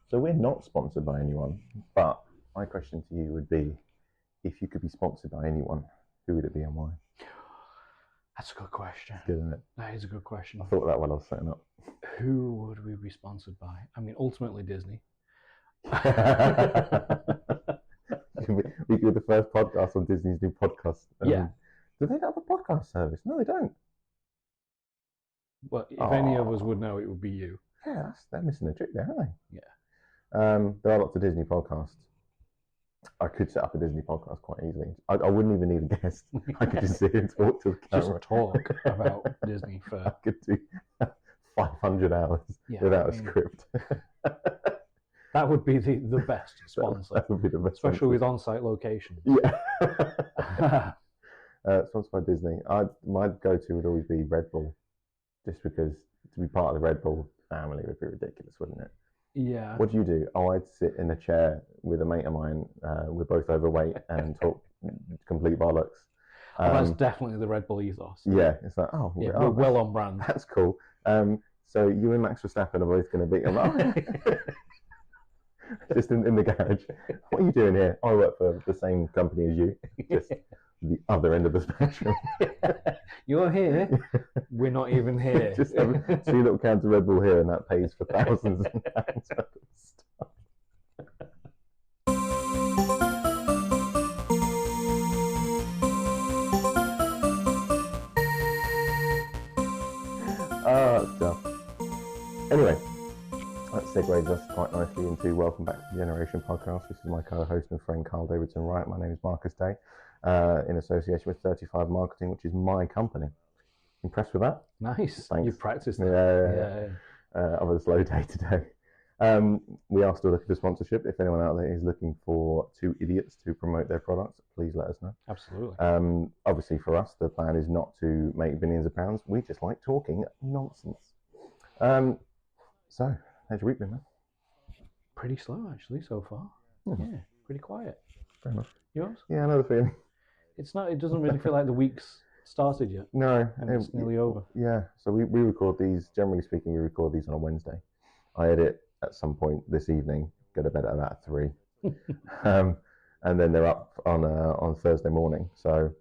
So we're not sponsored by anyone, but my question to you would be, if you could be sponsored by anyone, who would it be and why? That's a good question. Good, isn't it? That is a good question. I thought that while I was setting up. Who would we be sponsored by? I mean, ultimately Disney. We could be the first podcast on Disney's new podcast. Yeah. Do they have a podcast service? No, they don't. Well, if any of us would know, it would be you. Yeah, they're missing a trick there, aren't they? Yeah. There are lots of Disney podcasts. I could set up a Disney podcast quite easily. I wouldn't even need a guest. I could just sit and talk to the camera. Just talk about Disney for... I could do 500 hours without a script. That would be the best sponsor. That would be the best especially sponsor. with on-site locations. Yeah. Sponsored by Disney. My go-to would always be Red Bull, just because to be part of the Red Bull family would be ridiculous, wouldn't it? Yeah. What do you do? Oh, I'd sit in a chair with a mate of mine. We're both overweight and talk complete bollocks. That's definitely the Red Bull ethos. Yeah, it's like, we're well on brand. That's cool. So you and Max Verstappen are both going to beat them. Just in the garage. What are you doing here? I work for the same company as you, just the other end of the spectrum. You're here. We're not even here. Just have 2 little cans of Red Bull here, and that pays for thousands and pounds worth of stuff. Stuff. Anyway. That segues us quite nicely into Welcome Back to the Generation Podcast. This is my co-host and friend Carl Davidson Wright. My name is Marcus Day, in association with 35 Marketing, which is my company. Impressed with that? Nice. Thanks. You've practiced. Yeah. I've had a slow day today. We are still looking for sponsorship. If anyone out there is looking for 2 idiots to promote their products, please let us know. Absolutely. Obviously, for us, the plan is not to make billions of pounds. We just like talking nonsense. So... how's your week been, man? Pretty slow, actually, so far. Yeah, pretty quiet. Fair enough. Yours? Yeah, I know the feeling. It's not. It doesn't really feel like the week's started yet. No. And it's nearly over. Yeah, so we record these, generally speaking, we record these on a Wednesday. I edit at some point this evening, go to bed at about 3. And then they're up on Thursday morning. So,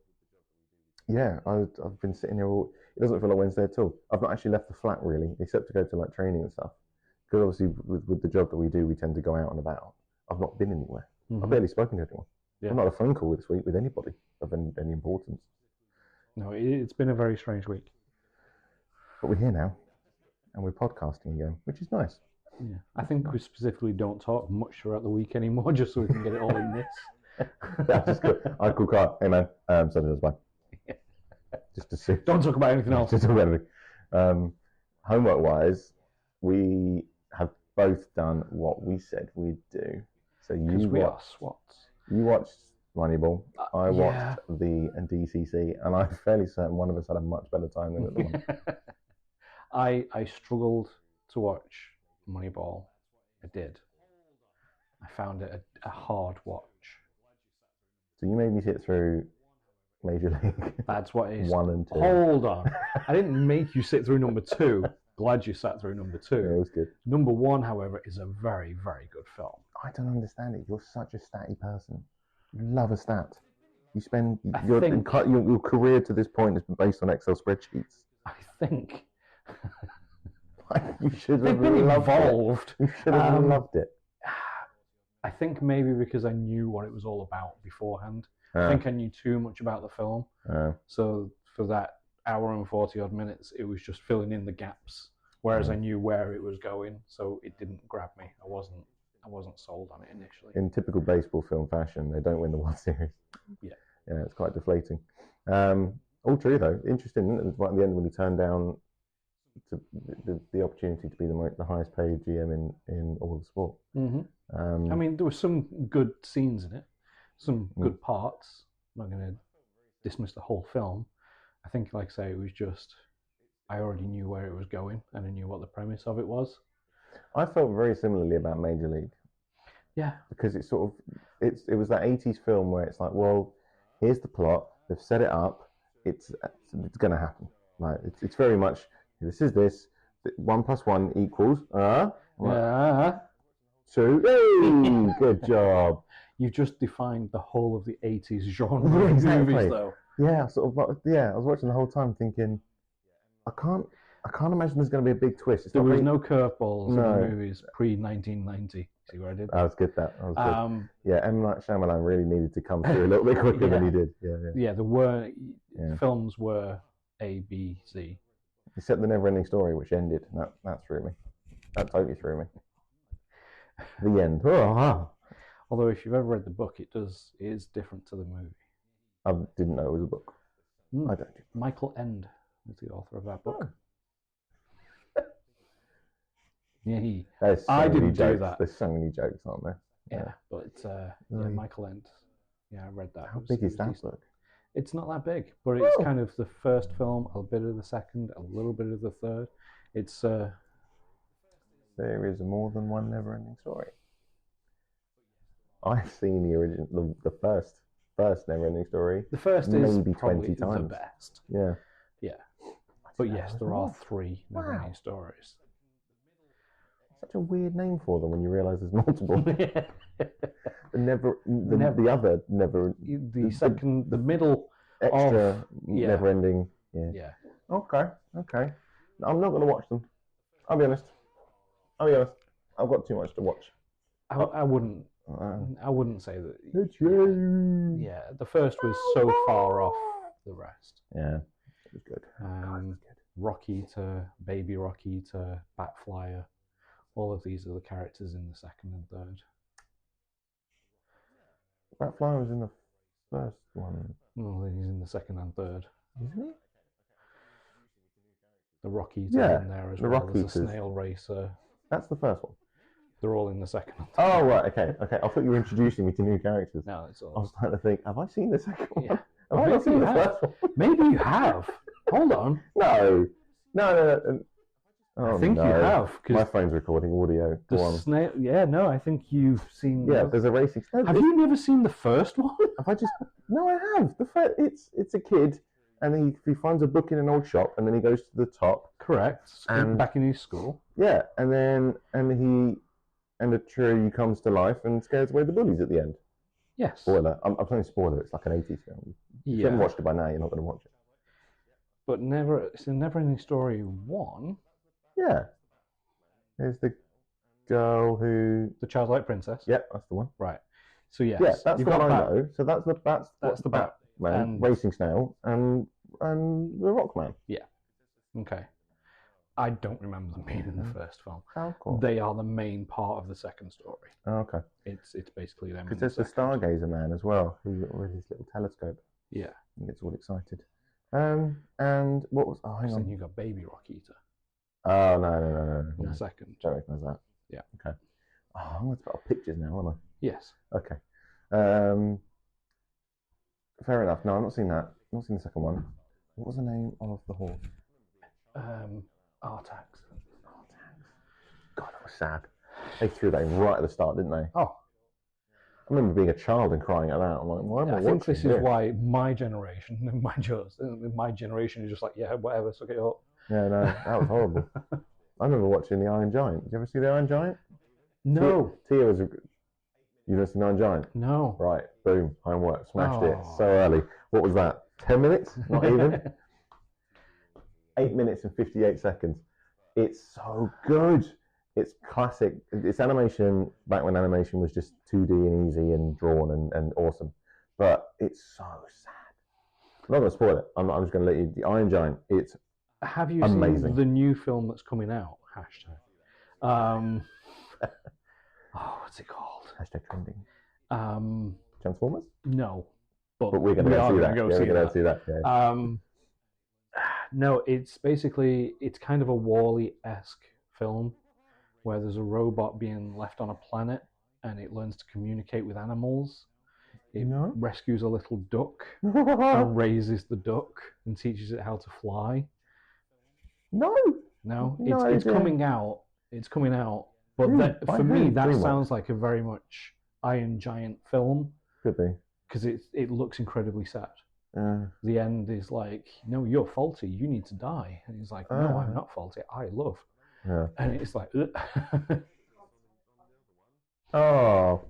yeah, I've been sitting here all... It doesn't feel like Wednesday at all. I've not actually left the flat, really, except to go to, like, training and stuff. Because obviously, with the job that we do, we tend to go out and about. I've not been anywhere. Mm-hmm. I've barely spoken to anyone. Yeah. I've not had a phone call this week with anybody of any importance. No, it's been a very strange week. But we're here now, and we're podcasting again, which is nice. Yeah, I think we specifically don't talk much throughout the week anymore, just so we can get it all in this. Yeah, just go. I call Carl. Hey man, something's fine. Just to see. Don't talk about anything else. Just talk about anything. Homework-wise, we have both done what we said we'd do. So we are swats. You watched Moneyball. I watched the DCC, and I'm fairly certain one of us had a much better time than the other one. I struggled to watch Moneyball. I did. I found it a hard watch. So you made me sit through Major League. That's what it is. 1 and 2. Hold on. I didn't make you sit through number 2. Glad you sat through number 2. Yeah, it was good. Number 1, however, is a very, very good film. I don't understand it. You're such a statty person. You love a stat. You spend your career to this point has been based on Excel spreadsheets. I think. You should have involved. You should have loved it. I think maybe because I knew what it was all about beforehand. I think I knew too much about the film. So for that hour and 40 odd minutes, it was just filling in the gaps. Whereas I knew where it was going, so it didn't grab me. I wasn't sold on it initially. In typical baseball film fashion, they don't win the World Series. Yeah. Yeah, it's quite deflating. All true though. Interesting, isn't it? Right at the end when he turned down the opportunity to be the highest paid GM in all of sport. Mm-hmm. I mean, there were some good scenes in it, some good parts. I'm not going to dismiss the whole film. I think, like I say, it was just I already knew where it was going and I knew what the premise of it was. I felt very similarly about Major League. Yeah. Because it was that 80's film where it's like, well, here's the plot, they've set it up, it's going to happen. Like it's very much this is this 1 + 1 equals. So 2. Hey, good job. You've just defined the whole of the 80s genre of Exactly. movies, though. Yeah, sort of. I was watching the whole time thinking, I can't imagine there's going to be a big twist. There was no curveballs in the movies pre-1990. See what I did? That was good. That was good. Yeah, M. Night Shyamalan really needed to come through a little bit quicker than he did. Yeah, there were films were A, B, C. Except the Never-Ending Story, which ended. That threw me. That totally threw me. The end. Although if you've ever read the book, it is different to the movie. I didn't know it was a book. I don't. Michael End is the author of that book. Yeah, I didn't do that. There's so many jokes, aren't there? Yeah, but it's Michael End. Yeah, I read that. How big is that book? It's not that big, but it's kind of the first film, a bit of the second, a little bit of the third. It's there is more than one Never-Ending Story. I've seen the original, the first Never-Ending Story. The first maybe is probably 20 times. The best. Yeah. But yes, there are 3 Never-Ending Stories. Such a weird name for them when you realise there's multiple. The middle extra Never-Ending. Yeah. Okay. I'm not going to watch them. I'll be honest. I've got too much to watch. I wouldn't say that. Yeah, the first was so far off the rest. Yeah, it was good. Rocky to Baby Rocky to Batflyer. All of these are the characters in the second and third. Batflyer was in the first one. No, he's in the second and third. Isn't he? The Rockies are in there as well. Rocky There's a snail racer. That's the first one. They're all in the second and third. Oh, right, okay. I thought you were introducing me to new characters. No, it's all. I was trying to think, have I seen the second one? Have I not seen the first one? Maybe you have. Hold on. No. I think you have. My phone's recording audio. Go on. Snail. Yeah, no, I think you've seen. Yeah, there's a racing. Have you never seen the first one? No, I have. It's a kid, and he finds a book in an old shop, and then he goes to the top. Correct. And back in his school. Yeah, and a tree comes to life and scares away the bullies at the end. Yes. Spoiler. I'm saying spoiler. It's like an 80s film. If you haven't watched it by now, you're not going to watch it. But it's a Never-Ending Story 1. Yeah. There's the girl who... The Childlike Princess? Yeah, that's the one. Right. So, yes. Yeah, that's the one I know. So that's the Batman, Racing Snail, and the Rockman. Yeah. Okay. I don't remember them being in the first film. Oh, cool. They are the main part of the second story. Oh, okay. It's basically them. Because there's the Stargazer man as well, with his little telescope. Yeah. He gets all excited. And what was... Oh, hang on. Then you got Baby Rocky. Oh, no. In the second. Don't recognise that. Yeah. Okay. Oh, I'm going to put up pictures now, aren't I? Yes. Okay. Fair enough. No, I've not seen that. I've not seen the second one. What was the name of the horse? Artax. God, that was sad. They threw that in right at the start, didn't they? Oh. I remember being a child and crying at that. I'm like, why am I watching think this is why my generation is just like, yeah, whatever, suck it up. Yeah, no, that was horrible. I remember watching The Iron Giant. Did you ever see The Iron Giant? No. Tia was... You never seen The Iron Giant? No. Right, boom, homework, smashed it so early. What was that? 10 minutes? Not even? 8 minutes and 58 seconds. It's so good. It's classic. It's animation back when animation was just 2D and easy and drawn and awesome. But it's so sad. I'm not going to spoil it. I'm just going to let you... The Iron Giant, it's Have you amazing. Seen the new film that's coming out? Hashtag. What's it called? Hashtag trending. Transformers? No. But we're going to go see that. Yeah. No, it's kind of a Wall-E-esque film where there's a robot being left on a planet and it learns to communicate with animals. It rescues a little duck and raises the duck and teaches it how to fly. No, it's coming out. It's coming out. But for me, that sounds like a very much Iron Giant film. Could be. Because it looks incredibly sad. The end is like, no, you're faulty. You need to die. And he's like, no, I'm not faulty. I love. Yeah. And it's like, Oh,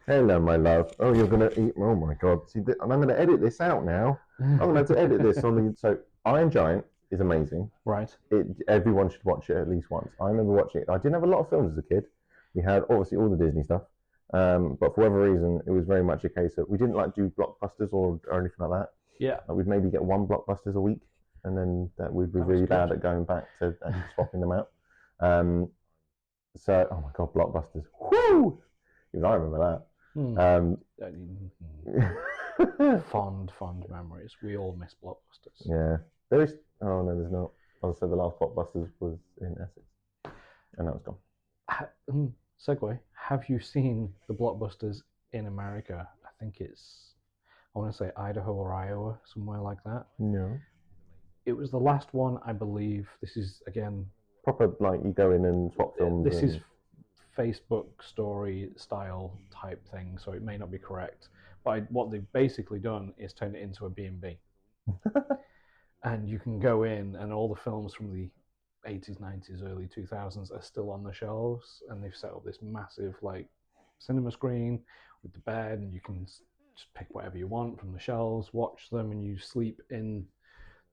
hello, my love. Oh, you're gonna eat. Oh my God! See, and I'm gonna edit this out now. I'm gonna have to edit this on the. So, Iron Giant is amazing. Right. Everyone should watch it at least once. I remember watching it. I didn't have a lot of films as a kid. We had obviously all the Disney stuff, but for whatever reason, it was very much a case of we didn't like do blockbusters or anything like that. Yeah. We'd maybe get one blockbusters a week, and then we'd be really bad at going back to and swapping them out. So, oh my God, blockbusters! Whoo! Even I remember that. Fond memories. We all miss blockbusters. Yeah, there is. Oh no, there's not. Also, the last blockbusters was in Essex, and that was gone. Segue. Have you seen the blockbusters in America? I think it's, I want to say Idaho or Iowa, somewhere like that. No. It was the last one, I believe. This is, again, proper, like, you go in and swap films. This is Facebook story style type thing, so it may not be correct. But what they've basically done is turn it into a B&B. And you can go in, and all the films from the 80s, 90s, early 2000s are still on the shelves, and they've set up this massive, like, cinema screen with the bed, and you can just pick whatever you want from the shelves, watch them, and you sleep in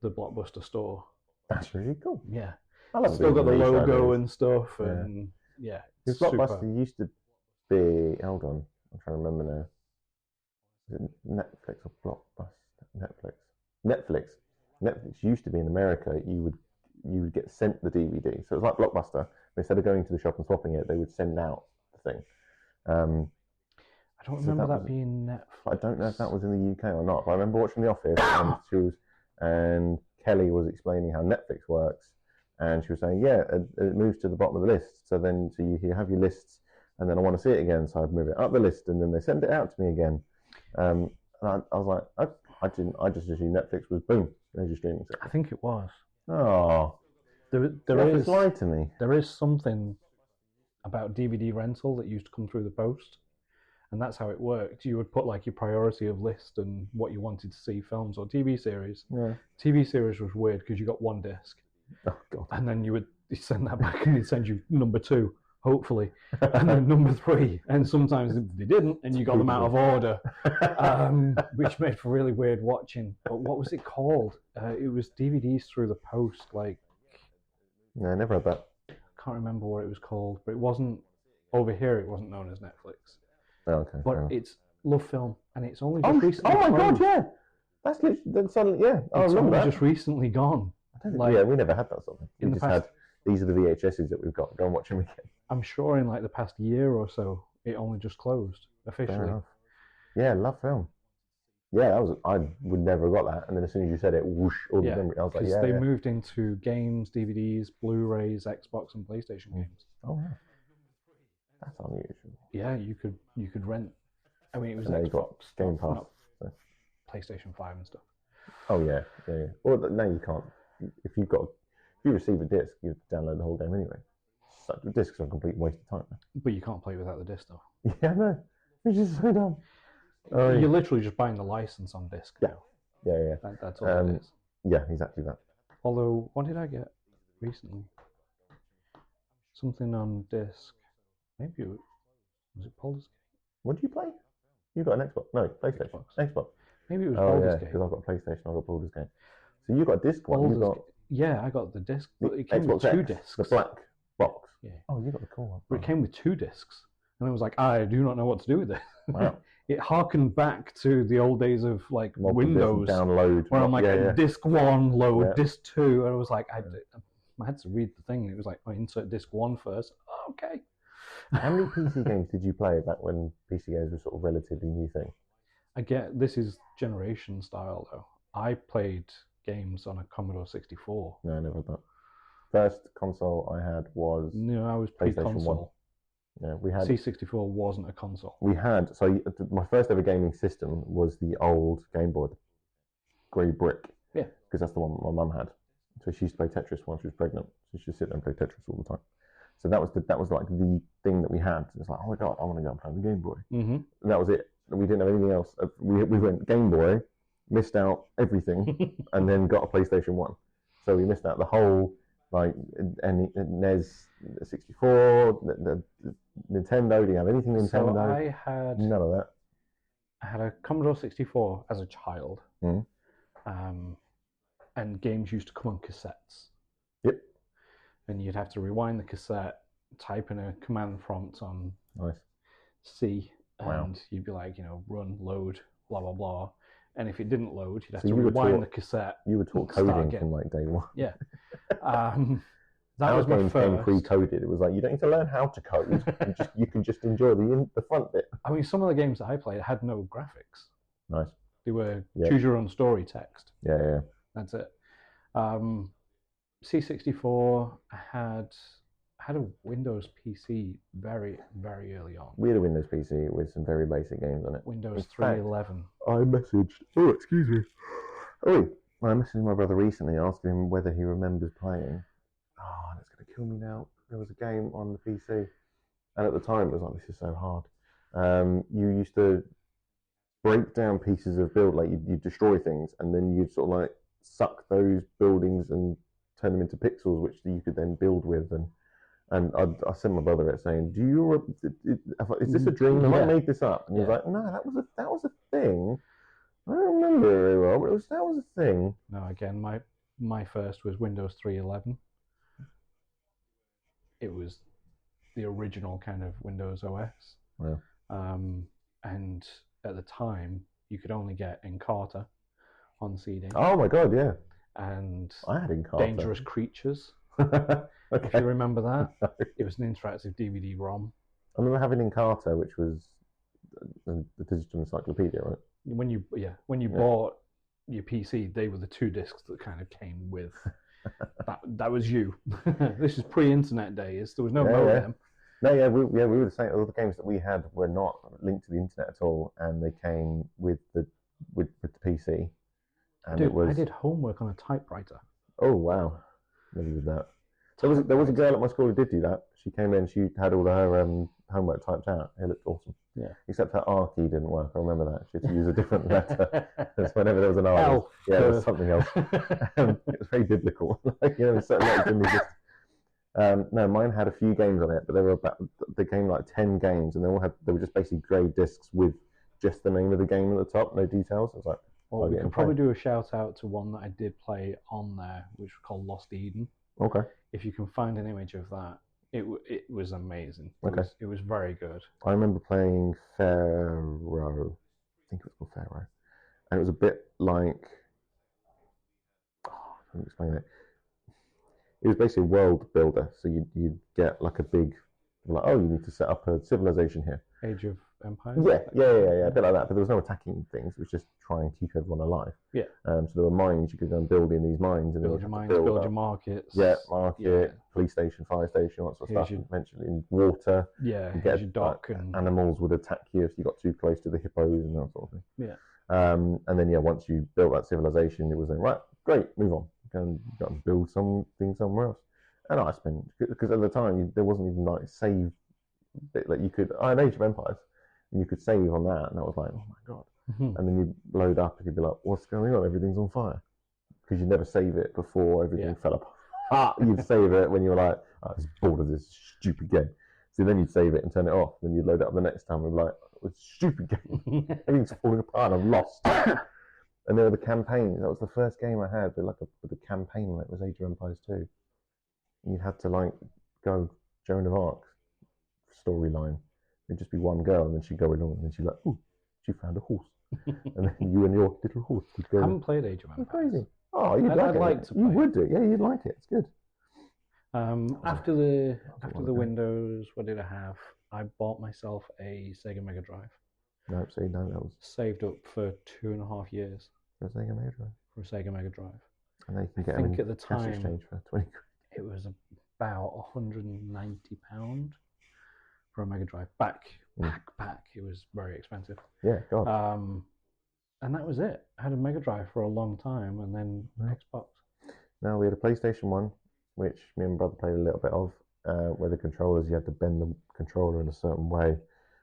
the Blockbuster store. That's really cool. Yeah. I love Still got the logo and stuff, and yeah. Because Blockbuster used to be. Hold on, I'm trying to remember now. Is it Netflix or Blockbuster? Netflix. Netflix used to be in America. You would get sent the DVD, so it was like Blockbuster. But instead of going to the shop and swapping it, they would send out the thing. I don't remember that being Netflix. I don't know if that was in the UK or not. But I remember watching The Office, and Kelly was explaining how Netflix works, and she was saying, yeah, it moves to the bottom of the list. So you have your lists, and then I want to see it again, so I'd move it up the list, and then they send it out to me again. And I was like, I just assumed Netflix was boom, major streaming service. I think it was. Oh, there is lied to me. There is something about DVD rental that used to come through the post, and that's how it worked. You would put like your priority of list and what you wanted to see, films or TV series. Yeah. TV series was weird because you got one disc. Oh God. And then you send that back, and it'd send you number 2, hopefully, and then number 3, and sometimes they didn't, and you got them out of order, which made for really weird watching. But what was it called? It was DVDs through the post, like. No, I never had that. I can't remember what it was called, but it wasn't over here. It wasn't known as Netflix. Oh, okay. But it's Love Film, and it's only just recently. Oh my God! Yeah, that's literally suddenly. Yeah, it's only just recently gone. Yeah, we never had that sort of thing. We just had these are the VHSs that we've got. Go and watch them again. I'm sure in like the past year or so, it only just closed officially. Yeah, Love Film. Yeah, I would never have got that. And then as soon as you said it, whoosh, all the memory. I was like, yeah. They moved into games, DVDs, Blu-rays, Xbox, and PlayStation games. Oh, yeah. That's unusual. Yeah, you could rent. I mean, it was Xbox, Game Pass, PlayStation 5 and stuff. Oh yeah. Well, now you can't. If you receive a disc, you download the whole game anyway. So the discs are a complete waste of time. But you can't play without the disc, though. Yeah, no, it's just so dumb. You're literally just buying the license on disc now. Yeah. That's all it is. Yeah, exactly that. Although, what did I get recently? Something on disc. Maybe was it Baldur's Gate? What did you play? You got an Xbox? No, PlayStation. Xbox. Maybe it was Baldur's Gate. Because I've got a PlayStation, I've got Baldur's Gate. So you got a disc one. Yeah, I got the disc, but it came Xbox with 2 X, discs. The black box. Yeah. Oh, you got the cool one. But it came with 2 discs, and I was like, I do not know what to do with it. Wow. It harkened back to the old days of like Windows download, where I'm like disc 1 load, disc 2, and I was like, I had to read the thing. It was like, I insert disc 1 first. Oh, okay. How many PC games did you play back when PC games were sort of relatively new thing? This is generation style though. I played games on a Commodore 64. No, I never had that. First console I had was I was pre-console. Yeah, we had C64 wasn't a console. We had my first ever gaming system was the old Game Boy, grey brick. Yeah, because that's the one my mum had. So she used to play Tetris while she was pregnant. So she used to sit there and play Tetris all the time. So that was like the thing that we had. It's like, oh my God, I want to go and play the Game Boy. Mm-hmm. And that was it. We didn't have anything else. We went Game Boy, missed out everything, and then got a PlayStation 1. So we missed out the whole Like any NES 64, the Nintendo. Do you have anything Nintendo? So I had none of that. I had a Commodore 64 as a child, and games used to come on cassettes. Yep. And you'd have to rewind the cassette, type in a command prompt on C, and you'd be like, run, load, blah blah blah. And if it didn't load, you'd have to rewind the cassette. You were taught coding from like day one. Yeah. That was my games first. Came pre-coded. It was like you don't need to learn how to code. you can just enjoy the front bit. I mean, some of the games that I played had no graphics. Nice. They were choose your own story text. Yeah. That's it. C64 had a Windows PC very, very early on. We had a Windows PC with some very basic games on it. Windows 3.11. I messaged. Oh, excuse me. Oh, I messaged my brother recently asking him whether he remembers playing. Oh, that's going to kill me now. There was a game on the PC, and at the time it was like, this is so hard. You used to break down pieces of build, like you'd destroy things, and then you'd sort of like suck those buildings and turn them into pixels, which you could then build with. And I sent my brother it saying, is this a dream? Have I made this up? And he was like, no, that was a thing. I don't remember it very well, but that was a thing. No, again, my first was Windows 3.11. It was the original kind of Windows OS. Yeah. And at the time, you could only get Encarta on CD. Oh my god, yeah. And I had Encarta. Dangerous Creatures. Okay. If you remember that, it was an interactive DVD-ROM. I remember having Encarta, which was the digital encyclopedia, right? When you bought your PC, they were the two discs that kind of came with. That was you. This is pre-internet days. There was no modem. No, we were the same. All the games that we had were not linked to the internet at all, and they came with the PC. And Dude, I did homework on a typewriter. Oh wow, never did that. There was a girl at my school who did do that. She came in, she had all her homework typed out. It looked awesome. Yeah. Except her R key didn't work. I remember that. She had to use a different letter. Whenever there was an R. L. Yeah, there was something else. It was very biblical. Certain letters didn't exist. No, mine had a few games on it, but they came like 10 games, and they were just basically grey discs with just the name of the game at the top, no details. I was like, well, we can probably do a shout out to one that I did play on there, which was called Lost Eden. Okay. If you can find an image of that, it was amazing. It was very good. I remember playing Pharaoh. I think it was called Pharaoh, and it was a bit like. Oh, I can't explain it. It was basically a world builder. So you'd get like a big, like, oh, you need to set up a civilization here. Age of Empires? Yeah, a bit like that. But there was no attacking things. It was just try and keep everyone alive. Yeah. So there were mines. You could go and build in these mines. And build your mines, build your markets. Yeah, police station, fire station, all that sort of stuff. Eventually in water. Yeah, you get your dock. And animals would attack you if you got too close to the hippos and that sort of thing. Yeah. And then, once you built that civilization, it was then, right, great, move on. Go and build something somewhere else. And I spent, because at the time, there wasn't even like save, like you could, I had Age of Empires, and you could save on that, and I was like, oh my god. Mm-hmm. And then you'd load up and you'd be like, what's going on? Everything's on fire. Because you never save it before everything fell apart. You'd save it when you were like, oh, I'm bored of this stupid game. So then you'd save it and turn it off. Then you'd load it up the next time and be like, oh, it's a stupid game. Everything's falling apart. I'm lost. And there were the campaigns. That was the first game I had with a campaign on it. It was Age of Empires 2. And you had to go Joan of Arc storyline. It'd just be one girl, and then she'd go along, and then she'd like, "Ooh, she found a horse," and then you and your little horse would go. I haven't played Age of Empires. Crazy. Oh, I'd like to play. You would do, yeah. You'd like it. It's good. After the Windows, what did I have? I bought myself a Sega Mega Drive. No, that was saved up for 2.5 years for a Sega Mega Drive. And you can get them at the time cash exchange for 20 quid. It was about £190 for a Mega Drive. Back, it was very expensive. Yeah, God. And that was it. I had a Mega Drive for a long time, and then Xbox. Now we had a PlayStation 1, which me and my brother played a little bit of, where the controllers, you had to bend the controller in a certain way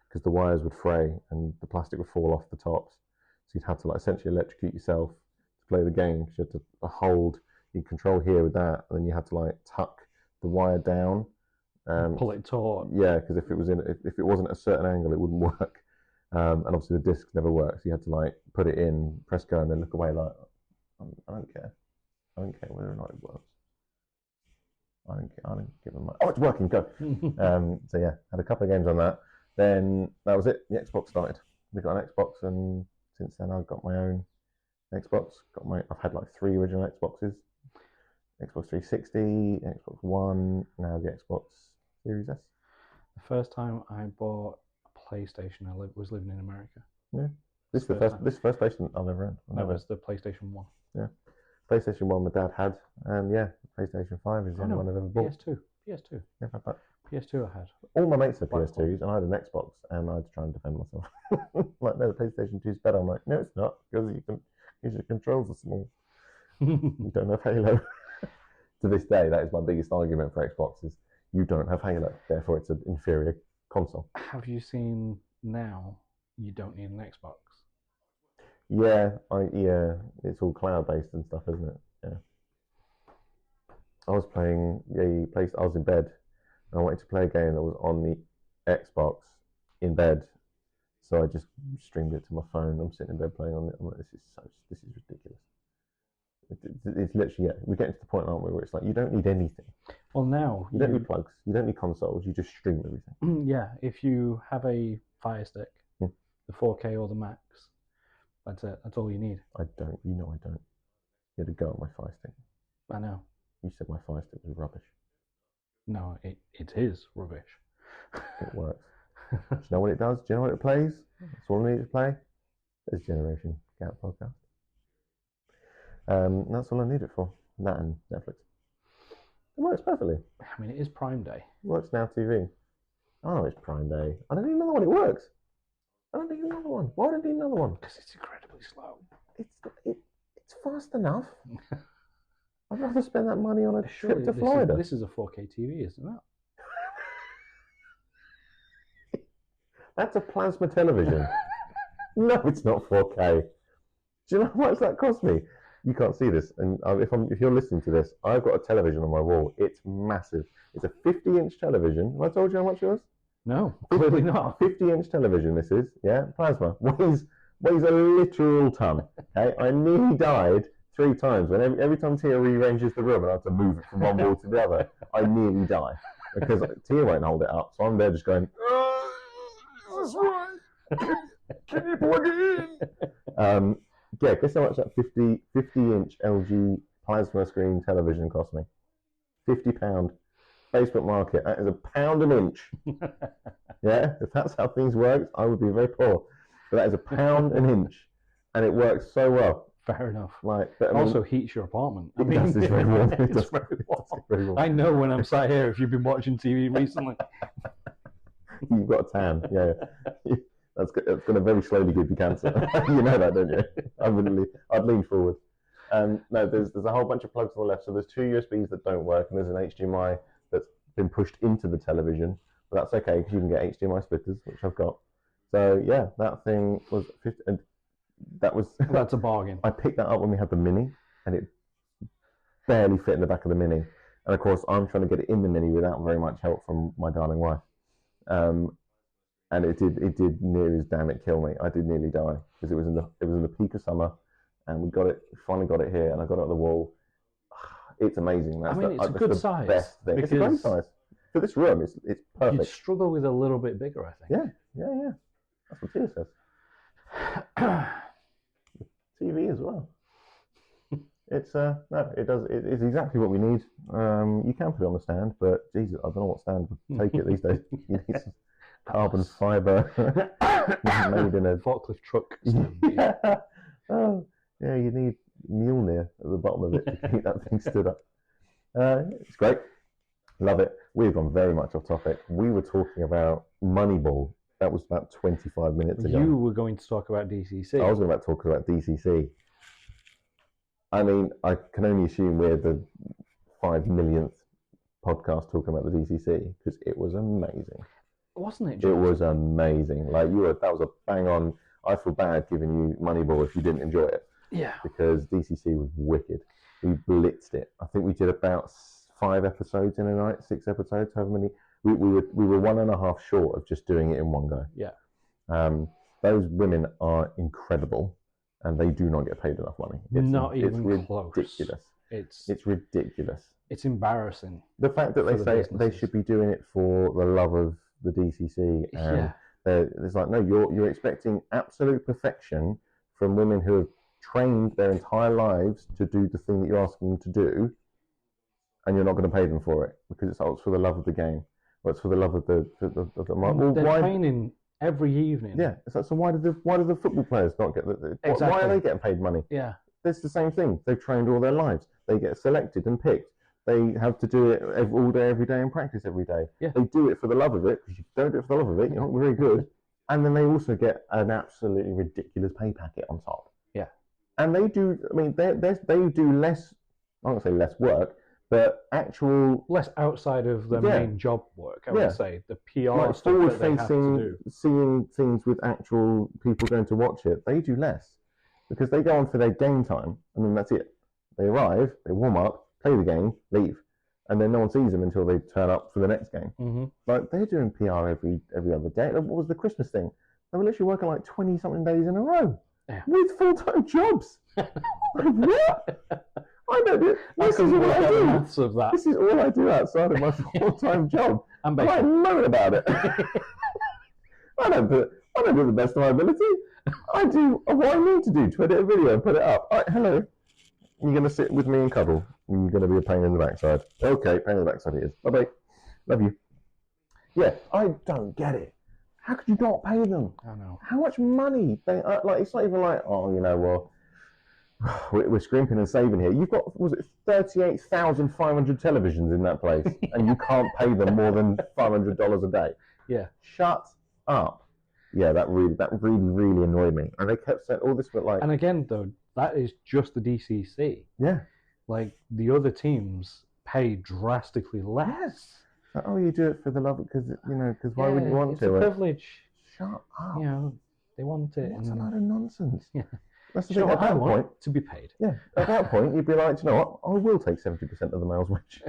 because the wires would fray and the plastic would fall off the tops. So you'd have to essentially electrocute yourself to play the game because you had to hold you control here with that, and then you had to like tuck the wire down. Pull it taut. Yeah, because if it wasn't at a certain angle, it wouldn't work. And obviously the disc never works. You had to like put it in, press go, and then look away like, I don't care. I don't care whether or not it works. I don't give a much. Oh, it's working. Go. So yeah, had a couple of games on that. Then that was it. The Xbox started. We got an Xbox, and since then I've got my own Xbox. I've had like 3 original Xboxes. Xbox 360, Xbox One, now the Xbox Series S. The first time I bought a PlayStation, I was living in America. Yeah, this is the first PlayStation I've ever had. That was the PlayStation 1. Yeah, PlayStation 1 my dad had, and yeah, PlayStation 5 is the only one I've ever bought. PS2. Yeah, PS2 I had. All my mates had PS2s, and I had an Xbox, and I had to try and defend myself. Like, no, the PlayStation 2 is better. I'm like, no, it's not, because your controls are small. You don't have Halo. To this day, that is my biggest argument for Xbox is you don't have Halo, therefore it's an inferior console. Have you seen now you don't need an Xbox? Yeah, it's all cloud-based and stuff, isn't it? Yeah. I was playing I was in bed, and I wanted to play a game that was on the Xbox in bed, so I just streamed it to my phone. I'm sitting in bed playing on it. I'm like, this is ridiculous. It's literally, yeah, we're getting to the point, aren't we, where it's like you don't need anything. Well, now you don't need plugs, you don't need consoles, you just stream everything. Yeah, if you have a Fire Stick, the 4K or the Max, that's it. That's all you need. I don't. You had to go at my Fire Stick. I know. You said my Fire Stick was rubbish. No, it is rubbish. It works. Do you know what it does? Do you know what it plays? That's all I need to play. There's Generation Gap podcast. That's all I need it for. That and Netflix. It works perfectly. I mean, it is Prime Day. It works Now TV. Oh, it's Prime Day. I don't need another one. It works. I don't need another one. Why do I need another one? Because it's incredibly slow. It's fast enough. I'd rather spend that money on a trip to Florida. This is a 4K TV, isn't it? That's a plasma television. No, it's not 4K. Do you know how much that cost me? You can't see this, and if you're listening to this, I've got a television on my wall. It's massive. It's a 50-inch television. Have I told you how much it was? No, clearly not. 50-inch television. This is, yeah, plasma. Weighs a literal ton. Okay, I nearly died 3 times when every time Tia rearranges the room and I have to move it from one wall to the other. I nearly die because Tia won't hold it up, so I'm there just going, "Is this right? Can you plug it in?" Yeah, guess how much that 50-inch LG plasma screen television cost me? £50. Facebook Market. That is £1 an inch. Yeah, if that's how things work, I would be very poor. But that is £1 an inch, and it works so well. Fair enough. Like, also heats your apartment. I mean, it's very warm. It's very warm. I know when I'm sat here. If you've been watching TV recently, you've got a tan. Yeah. That's going to very slowly give you cancer. You know that, don't you? I'd lean forward. No, there's a whole bunch of plugs on the left. So there's 2 USBs that don't work, and there's an HDMI that's been pushed into the television. But that's okay because you can get HDMI splitters, which I've got. So yeah, that thing was 50. And that's a bargain. I picked that up when we had the Mini, and it barely fit in the back of the Mini. And of course, I'm trying to get it in the Mini without very much help from my darling wife. And it did near as damn it kill me. I did nearly die because it was in the peak of summer, and we finally got it here, and I got it on the wall. It's amazing. It's a good size. Best thing. It's a great size for this room. It's perfect. You'd struggle with a little bit bigger, I think. Yeah. That's what Tia says. TV as well. It's it's exactly what we need. You can put it on the stand, but Jesus, I don't know what stand would take it these days. You need some carbon fibre made in a forklift truck. Yeah. Oh, yeah, you need Mjolnir at the bottom of it to keep that thing stood up. It's great. Love it. We've gone very much off topic. We were talking about Moneyball. That was about 25 minutes ago. You were going to talk about DCC. I was going to talk about DCC. I mean, I can only assume we're the 5 millionth podcast talking about the DCC because it was amazing. Wasn't it, George? It was amazing. Like that was a bang on. I feel bad giving you Moneyball if you didn't enjoy it. Yeah. Because DCC was wicked. We blitzed it. I think we did about 5 episodes in a night, 6 episodes, however many. We were 1.5 short of just doing it in one go. Yeah. Those women are incredible, and they do not get paid enough money. It's close. Ridiculous. It's ridiculous. It's embarrassing. The fact that they say they should be doing it for the love of the DCC, and it's like, no, you're expecting absolute perfection from women who have trained their entire lives to do the thing that you're asking them to do, and you're not going to pay them for it because it's for the love of the game, or it's for the love of the they're training every evening. Yeah, so why do the football players not get exactly. Why are they getting paid money? Yeah, it's the same thing. They've trained all their lives. They get selected and picked. They have to do it all day, every day, and practice every day. Yeah. They do it for the love of it, because you don't do it for the love of it, you're not very good. And then they also get an absolutely ridiculous pay packet on top. Yeah. And they do, I mean, they do less, I won't say less work, but actual... Less outside of the main job work, I would say. The PR like stuff that they have to do. Seeing things with actual people going to watch it, they do less. Because they go on for their game time, and then that's it. They arrive, they warm up, play the game, leave, and then no one sees them until they turn up for the next game. Mm-hmm. Like, they're doing PR every other day. What was the Christmas thing? They were literally working like 20-something days in a row with full-time jobs. Like, what? I don't do. This is all I do. This is all I do outside of my full-time job. I'm like moaning about it. I don't do it the best of my ability. I do what I need to do to edit a video and put it up. All right, hello. You're going to sit with me and cuddle. You're going to be a pain in the backside. Okay, pain in the backside it is. Bye-bye. Love you. Yeah, I don't get it. How could you not pay them? I know. How much money? It's not even like, oh, well, we're scrimping and saving here. You've got, 38,500 televisions in that place, and you can't pay them more than $500 a day. Yeah. Shut up. Yeah, that really annoyed me. And they kept saying all this, but like... And again, though, that is just the DCC. Yeah. Like, the other teams pay drastically less. Like, oh, you do it for the love, because why would you want to? It's a privilege. Shut up. They want it. That's a load of nonsense. Yeah. That's the thing. At that point, to be paid. Yeah. At that point, you'd be like, you know what? I will take 70% of the male's wage.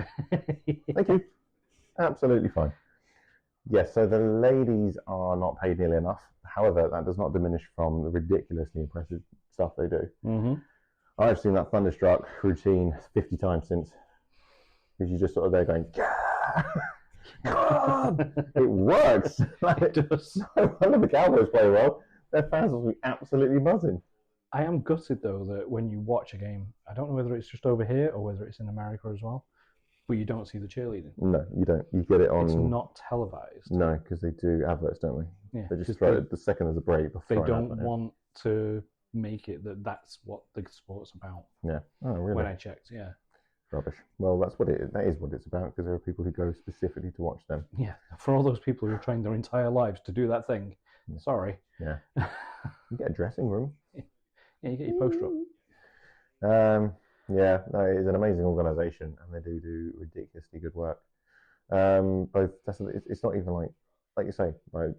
Thank you. Absolutely fine. Yes, so the ladies are not paid nearly enough. However, that does not diminish from the ridiculously impressive stuff they do. Mm-hmm. I've seen that Thunderstruck routine 50 times since. Because you're just sort of there going, God! It works. It does. No wonder the Cowboys play well. Their fans will be absolutely buzzing. I am gutted, though, that when you watch a game, I don't know whether it's just over here or whether it's in America as well, but you don't see the cheerleading. No, you don't. You get it on... It's not televised. No, because they do adverts, don't they? Yeah. They just throw it the second there's a break. They don't want to make it that's what the sport's about. Yeah. Oh, really? When I checked, yeah. Rubbish. Well, that is what it's about, because there are people who go specifically to watch them. Yeah. For all those people who trained their entire lives to do that thing, sorry. Yeah. You get a dressing room. Yeah, you get your poster up. Yeah, no, it is an amazing organisation, and they do ridiculously good work. It's not even like you say. Like,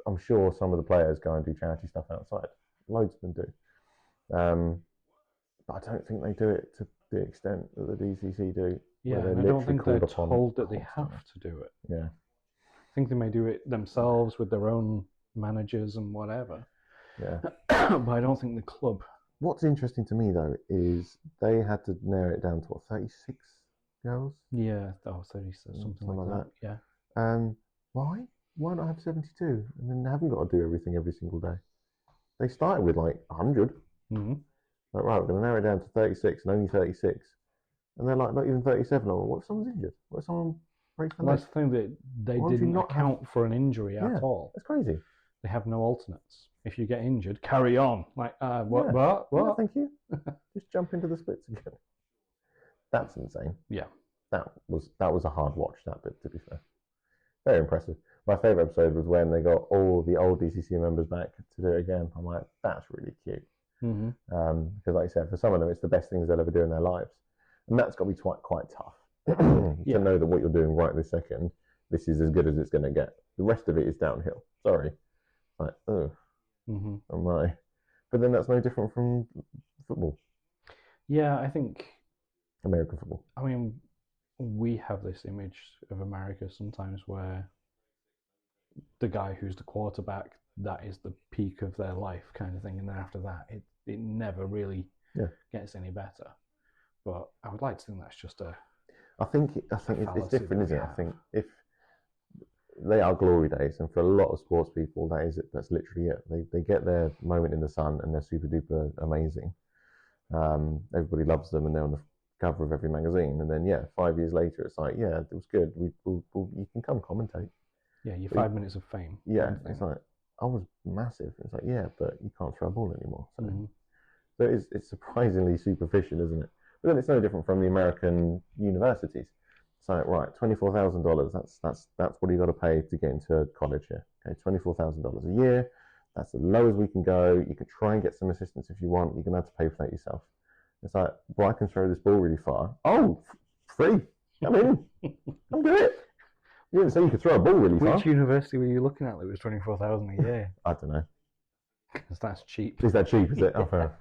I'm sure some of the players go and do charity stuff outside. Loads of them do. But I don't think they do it to the extent that the DCC do. Yeah, I don't think they're told that they have to do it. Yeah. I think they may do it themselves with their own managers and whatever. Yeah. But I don't think the club. What's interesting to me, though, is they had to narrow it down to, 36 girls? Yeah, 36, something like that. Yeah. Why? Why not have 72? And then they haven't got to do everything every single day. They started with 100. Mm-hmm. Like, right, we're going to narrow it down to 36 and only 36. And they're like, not even 37. Or what if someone's injured? What if someone breaks their leg? That's the thing, that they didn't account for an injury at all. That's crazy. They have no alternates. If you get injured, carry on. What? Yeah, thank you. Just jump into the splits again. That's insane. Yeah. That was a hard watch, that bit, to be fair. Very impressive. My favourite episode was when they got all the old DCC members back to do it again. I'm like, that's really cute. Mm-hmm. Because like I said, for some of them, it's the best things they'll ever do in their lives. And that's got to be quite tough. To know that what you're doing right this second, this is as good as it's going to get. The rest of it is downhill. Sorry. Like, oh. Mm-hmm. Oh my. But then that's no different from football. Yeah, I think American football. I mean, we have this image of America sometimes where the guy who's the quarterback, that is the peak of their life kind of thing, and then after that, it never really gets any better. But I would like to think that's just a. I think it's different, isn't it? I think if they are glory days, and for a lot of sports people, that is it. That's literally it. They get their moment in the sun, and they're super duper amazing. Everybody loves them, and they're on the cover of every magazine. And then 5 years later, it's like, yeah, it was good. You can come commentate. Yeah, your 5 minutes of fame. Yeah, it's like, I was massive. It's like, yeah, but you can't throw a ball anymore. So, it's surprisingly superficial, isn't it? But then it's no different from the American universities. It's like, right, $24,000. That's what you got to pay to get into college here. Okay, $24,000 a year. That's as low as we can go. You can try and get some assistance if you want. You're gonna have to pay for that yourself. It's like, well, I can throw this ball really far. Oh, free. I'm in. I'll do it. You didn't say you could throw a ball really far. Which university were you looking at that was $24,000 a year? I don't know. Because that's cheap. Is that cheap? Is it? Oh, fair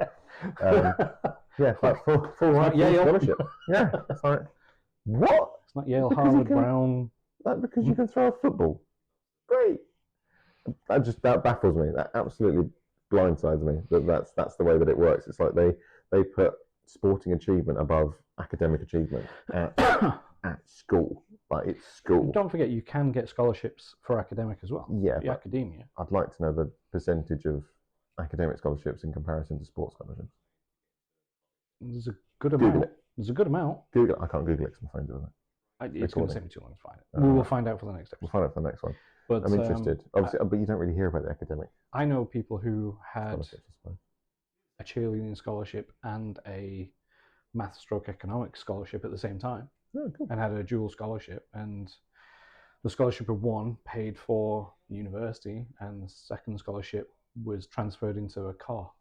enough. Yeah, like full scholarship. Yeah, it's like, what? It's not Yale, Harvard, Brown. Because you can throw a football. Great. That baffles me. That absolutely blindsides me. That's the way that it works. It's like they put sporting achievement above academic achievement at school. Like, it's school. Don't forget, you can get scholarships for academic as well. Yeah, the academia. I'd like to know the percentage of academic scholarships in comparison to sports scholarships. There's a good amount. Google it. There's a good amount. Google it. I can't Google it because my phone's doing it. It's going to take me too long to find it. We will find out for the next episode. We'll find out for the next one. But I'm interested. Obviously, but you don't really hear about the academic. I know people who had a cheerleading scholarship and a math/economics scholarship at the same time. Oh, cool. And had a dual scholarship, and the scholarship of one paid for the university, and the second scholarship was transferred into a car.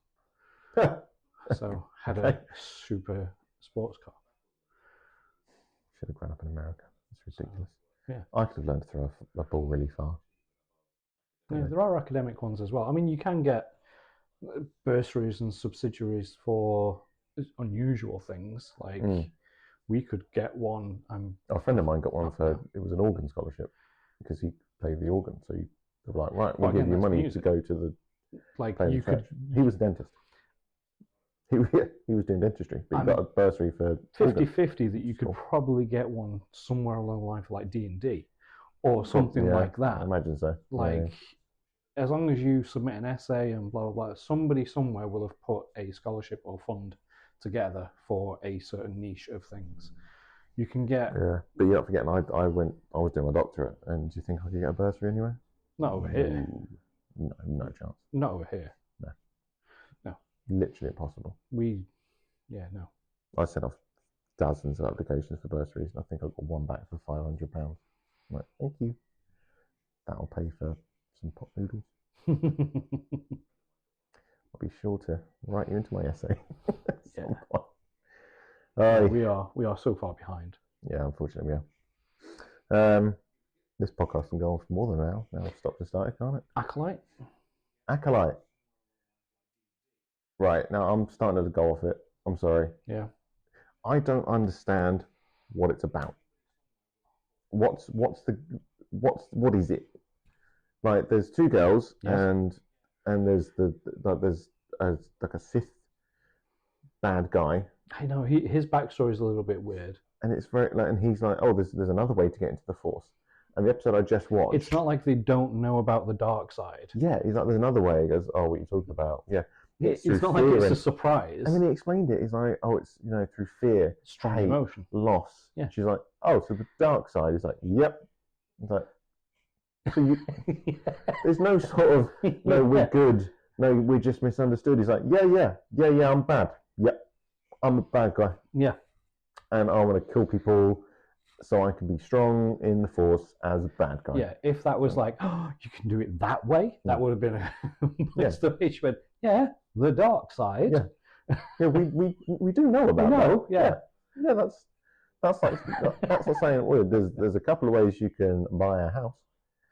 So had a super sports car. Should have grown up in America. It's ridiculous. Yeah, I could have learned to throw a ball really far. Yeah, there are academic ones as well. I mean, you can get bursaries and subsidiaries for unusual things, like we could get one. A friend of mine got one for, it was an organ scholarship because he played the organ. So you were like, right, we'll give you money to go to the. Like you could. He was a dentist. He was doing dentistry, but he got a bursary for 50-50 that you could probably get one somewhere along the line for like D&D or something like that. I imagine so. Like, as long as you submit an essay and blah, blah, blah, somebody somewhere will have put a scholarship or fund together for a certain niche of things. You can get... Yeah, but you're not forgetting, I was doing my doctorate, and do you think I could get a bursary anywhere? Not over here. No chance. Not over here. No. Literally impossible. No. I sent off dozens of applications for bursaries, and I think I got one back for £500. I'm like, thank you. That'll pay for some pot noodles. I'll be sure to write you into my essay. We are so far behind. Yeah, unfortunately we are. This podcast can go on for more than an hour. Now I've stopped and started, can't it? Acolyte. Right, now I'm starting to go off it. I'm sorry. Yeah. I don't understand what it's about. What is it? Like, there's two girls, and there's there's like a fifth bad guy. I know his backstory is a little bit weird, and it's very like, and he's like, oh, there's another way to get into the Force. And the episode I just watched, it's not like they don't know about the dark side. Yeah, he's like, there's another way. He goes, oh, what are you talking about? Yeah. It's not like it's a surprise. And then he explained it. He's like, oh, it's, through fear, strong hate, emotion, loss. Yeah. She's like, oh, so the dark side. He's like, yep. He's like, so there's no sort of, no, we're good. No, we're just misunderstood. He's like, yeah, I'm bad. Yep, I'm a bad guy. Yeah. And I want to kill people so I can be strong in the Force as a bad guy. Yeah, if that was like, oh, you can do it that way, that would have been a place to which went, yeah, the dark side. Yeah, we do know about that. Yeah, that's like that's not saying weird. There's a couple of ways you can buy a house.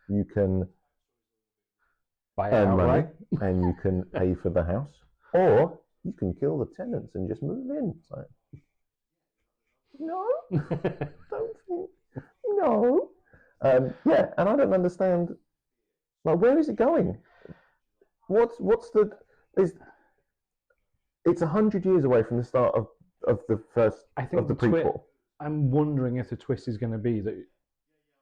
You can buy earn money, and you can pay for the house, or you can kill the tenants and just move in. So, no, don't think, no. Yeah, and I don't understand. Like, where is it going? What's the? It's 100 years away from the start of the first I think of the prequel. I'm wondering if the twist is going to be that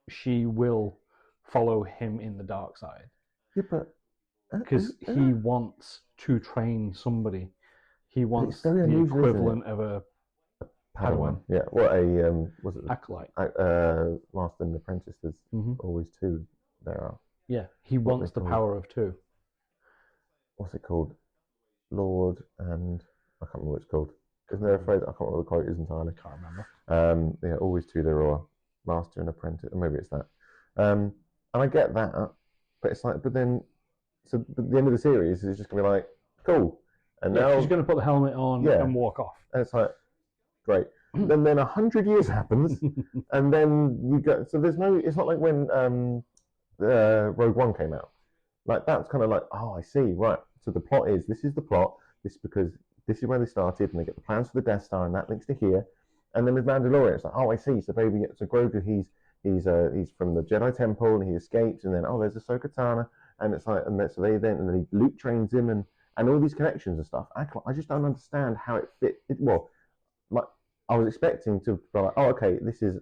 she will follow him in the dark side. Yeah, but because he wants to train somebody. He wants the equivalent of a Padawan. Yeah, what a was it? Acolyte. Master and apprentice. There's always two. There are. Yeah, he wants the power of two. What's it called? Lord and I can't remember what it's called. Isn't there a phrase? I can't remember what the quote is entirely. Can't remember. Yeah, always two there are. Master and apprentice, or maybe it's that. And I get that, but it's like, but then, so at the end of the series is just gonna be like, cool, and now she's gonna put the helmet on and walk off. And it's like, great. then 100 years happens, and then you go. So there's no. It's not like when Rogue One came out. Like that's kind of like, oh, I see, right. So the plot is this is the plot. This because this is where they started, and they get the plans for the Death Star, and that links to here. And then with Mandalorian, it's like, oh, I see. So Grogu, he's from the Jedi Temple, and he escapes, and then there's Ahsoka Tano, and it's like, and then Luke trains him, and all these connections and stuff. I just don't understand how it fit. Like I was expecting to be like, oh, okay, this is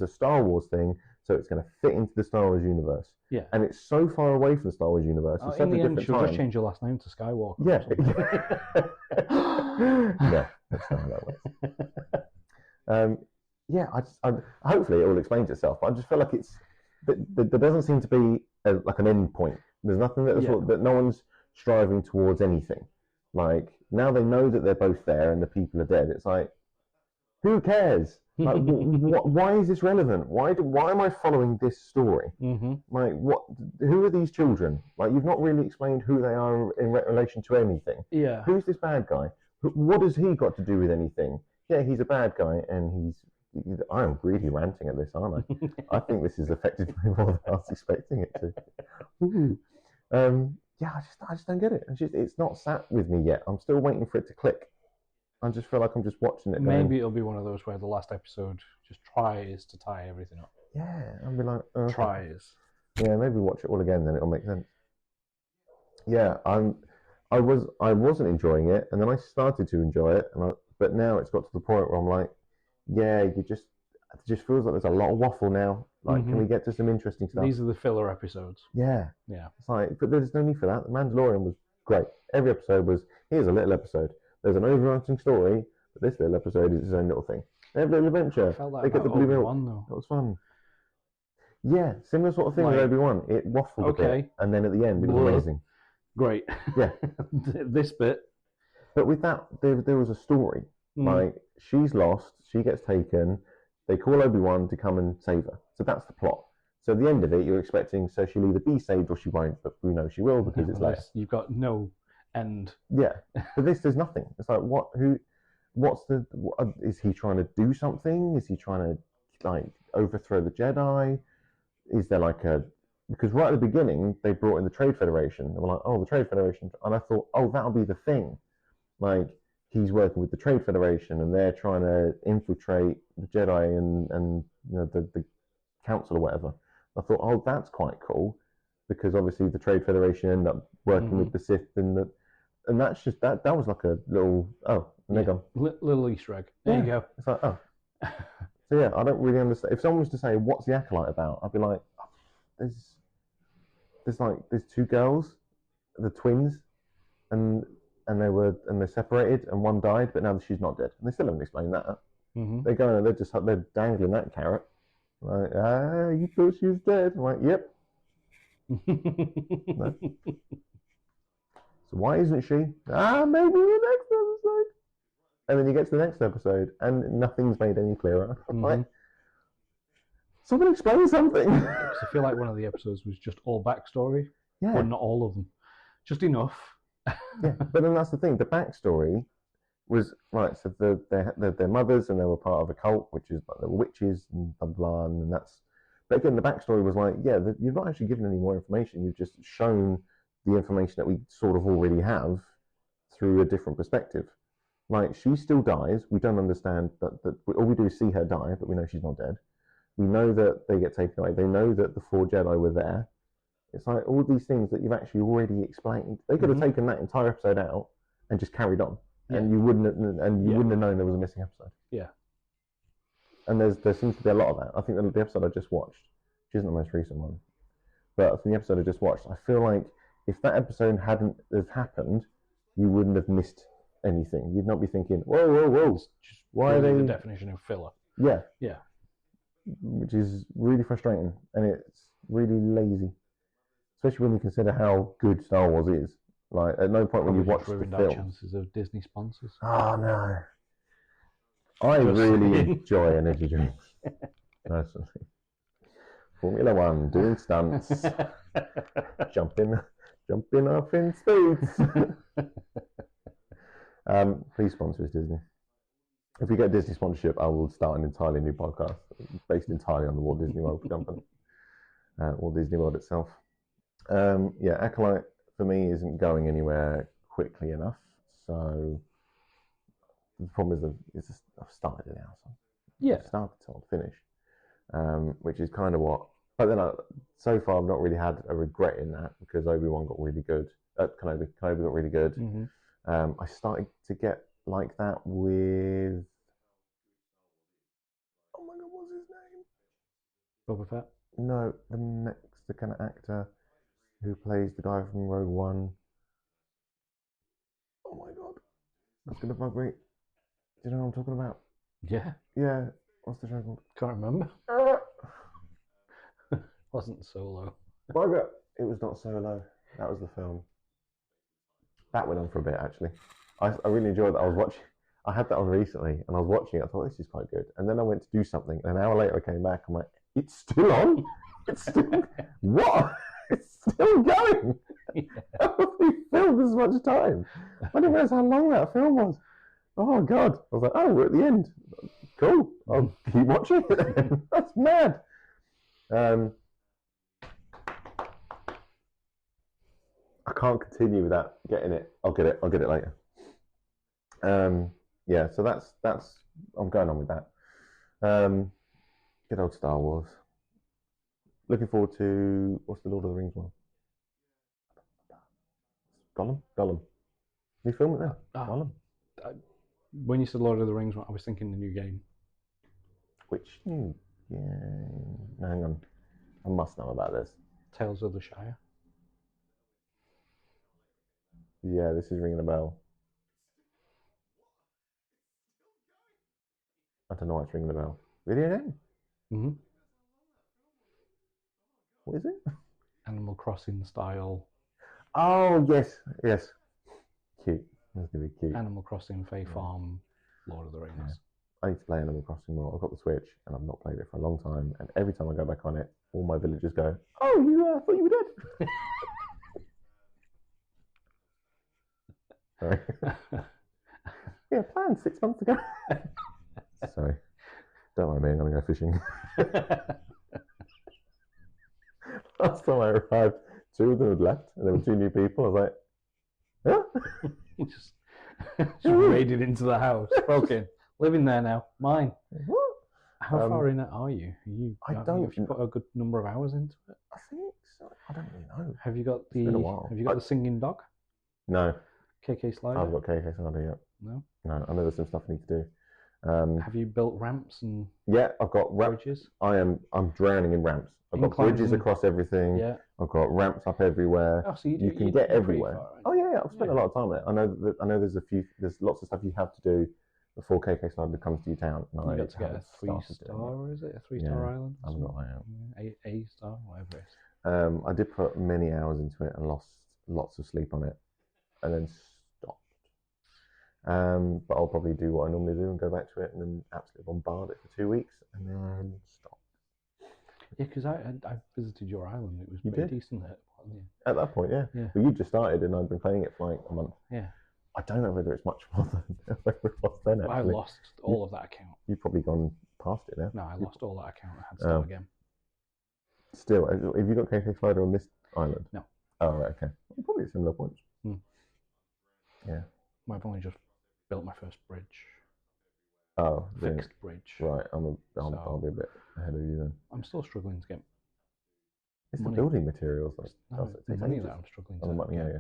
a Star Wars thing, so it's going to fit into the Star Wars universe. Yeah, and it's so far away from the Star Wars universe. Oh, in the end, she'll just change your last name to Skywalker. Yeah, yeah, that's not how that works. Yeah, hopefully it all explains itself. But I just feel like there doesn't seem to be like an end point. There's nothing that no one's striving towards anything. Like now they know that they're both there and the people are dead. It's like, who cares? Like, why is this relevant? Why am I following this story? Mm-hmm. Like, who are these children? Like, you've not really explained who they are in relation to anything. Yeah. Who's this bad guy? What has he got to do with anything? Yeah, he's a bad guy, and I am really ranting at this, aren't I? I think this has affected me more than I was expecting it to. Yeah, I just don't get it. It's not sat with me yet. I'm still waiting for it to click. I just feel like I'm just watching it. Maybe it'll be one of those where the last episode just tries to tie everything up. Yeah, I'll be like, tries. Yeah, maybe watch it all again, then it'll make sense. Yeah, I wasn't enjoying it, and then I started to enjoy it, but now it's got to the point where I'm like, yeah, it just feels like there's a lot of waffle now. Like, can we get to some interesting stuff? These are the filler episodes. Yeah. Yeah. It's like, but there's no need for that. The Mandalorian was great. Every episode was, here's a little episode. There's an overarching story, but this little episode is its own little thing. They have a little adventure. I felt that they get the blue milk. Though. That was fun. Yeah, similar sort of thing with Obi-Wan. It waffled a bit, and then at the end, it was amazing. Great. Yeah. This bit. But with that, there was a story. Like, she's lost, she gets taken, they call Obi-Wan to come and save her. So that's the plot. So at the end of it, you're expecting, so she'll either be saved or she won't, but we know she will because it's later. You've got no end. Yeah. But there's nothing. It's like, is he trying to do something? Is he trying to, like, overthrow the Jedi? Is there because right at the beginning, they brought in the Trade Federation. And we're like, oh, the Trade Federation. And I thought, oh, that'll be the thing. Like, he's working with the Trade Federation and they're trying to infiltrate the Jedi and the council or whatever. I thought, oh, that's quite cool, because obviously the Trade Federation ended up working with the Sith, and that's just that was like a little they're gone. Little Easter egg. There you go. It's like, oh. So yeah, I don't really understand. If someone was to say, what's the Acolyte about? I'd be like, there's two girls, the twins, and they're separated, and one died, but now she's not dead. And they still haven't explained that. They're going, they're dangling that carrot. Like, you thought she was dead? I'm like, yep. No. So why isn't she? Maybe the next episode. And then you get to the next episode, and nothing's made any clearer. Like, someone explain something. I feel like one of the episodes was just all backstory, but not all of them. Just enough. Yeah, but then that's the thing. The backstory was right. So their mothers, and they were part of a cult, which is like the witches and blah blah, and that's. But again, the backstory was like, you've not actually given any more information. You've just shown the information that we sort of already have through a different perspective. Like, she still dies. We don't understand that all we do is see her die, but we know she's not dead. We know that they get taken away. They know that the 4 Jedi were there. It's like all these things that you've actually already explained. They could have taken that entire episode out and just carried on, and you wouldn't have known there was a missing episode. Yeah. And there seems to be a lot of that. I think the episode I just watched, which isn't the most recent one, but from the episode I just watched, I feel like if that episode hadn't have happened, you wouldn't have missed anything. You'd not be thinking, whoa, just why are they... the definition of filler. Yeah. Yeah. Which is really frustrating, and it's really lazy. Especially when you consider how good Star Wars is. Like, at no point when you watch the film... our chances of Disney sponsors. Oh, no. I really enjoy energy drinks, personally. Formula One, doing stunts, jumping off in speeds. Please sponsor us, Disney. If we get Disney sponsorship, I will start an entirely new podcast based entirely on the Walt Disney World company, Walt Disney World itself. Acolyte for me isn't going anywhere quickly enough. So the problem is I've started it now. So I've started to finish, which is kind of what. But then so far I've not really had a regret in that because Obi-Wan got really good. Kenobi got really good. Mm-hmm. I started to get like that with. Oh my God, what's his name? Boba Fett? No, the kind of actor who plays the guy from Rogue One. Oh my God, that's gonna bug me. Do you know what I'm talking about? Yeah. Yeah. What's the show called? Can't remember. Wasn't Solo. Bugger. It was not Solo. That was the film. That went on for a bit, actually. I really enjoyed that. I was watching. I had that on recently, and I was watching it. I thought, this is quite good. And then I went to do something. And an hour later, I came back. I'm like, it's still on? It's still... What? It's still going? How have we filmed this much time? I didn't realize how long that film was. Oh, God. I was like, oh, we're at the end. Cool. I'll keep watching it. That's mad. I can't continue without getting it. I'll get it later. So that's I'm going on with that. Good old Star Wars. Looking forward to what's the Lord of the Rings one? Gollum. We film it now. Gollum. When you said Lord of the Rings, I was thinking the new game. Which new game? No, hang on. I must know about this. Tales of the Shire. Yeah, this is ringing a bell. I don't know why it's ringing a bell. Video game? Mm-hmm. What is it? Animal Crossing style. Oh, yes. Cute. That's going to be cute. Animal Crossing, Fae Farm, Lord of the Rings. Yeah. I need to play Animal Crossing more. I've got the Switch, and I've not played it for a long time. And every time I go back on it, all my villagers go, oh, you thought you were dead. Sorry. Yeah, planned 6 months ago. Sorry. Don't mind me, I'm going to go fishing. Last time I arrived, 2 of them had left, and there were 2 new people. I was like, huh? just raided into the house. Broken. Living there now. Mine. What? How far in it are you? Have you put a good number of hours into it? I think so. I don't really know. Have you got It's been a while. the singing dog? No. KK Slider? I haven't got KK Slider yet. No? No, I know there's some stuff I need to do. Have you built ramps and yeah, I've got bridges? I'm drowning in ramps. I've got bridges across everything. Yeah. I've got ramps up everywhere. Oh, so you can get everywhere. Far, right? Oh yeah, I've spent a lot of time on it. I know there's lots of stuff you have to do before KK Slider comes to your town. You got to get a 3-star, is it? A 3-star island? I haven't got that out. A star, whatever it is. I did put many hours into it and lost lots of sleep on it, and then stopped. But I'll probably do what I normally do and go back to it and then absolutely bombard it for 2 weeks and then stop. Yeah, because I visited your island. It was pretty decent at it. At that point, yeah. But you just started and I'd been playing it for like a month. Yeah. I don't know whether it's much more than whether it was then. Actually. I lost all of that account. You've probably gone past it now. No, I lost all that account. I had to start again. Still, have you got KK Slider on this island? No. Oh, right, okay. Probably at similar points. Hmm. Yeah. I've only just built my first bridge. Oh, Fixed bridge. Right, I'll be a bit ahead of you then. I'm still struggling to get. It's money. the building materials. No, the money that I'm struggling to. Yeah.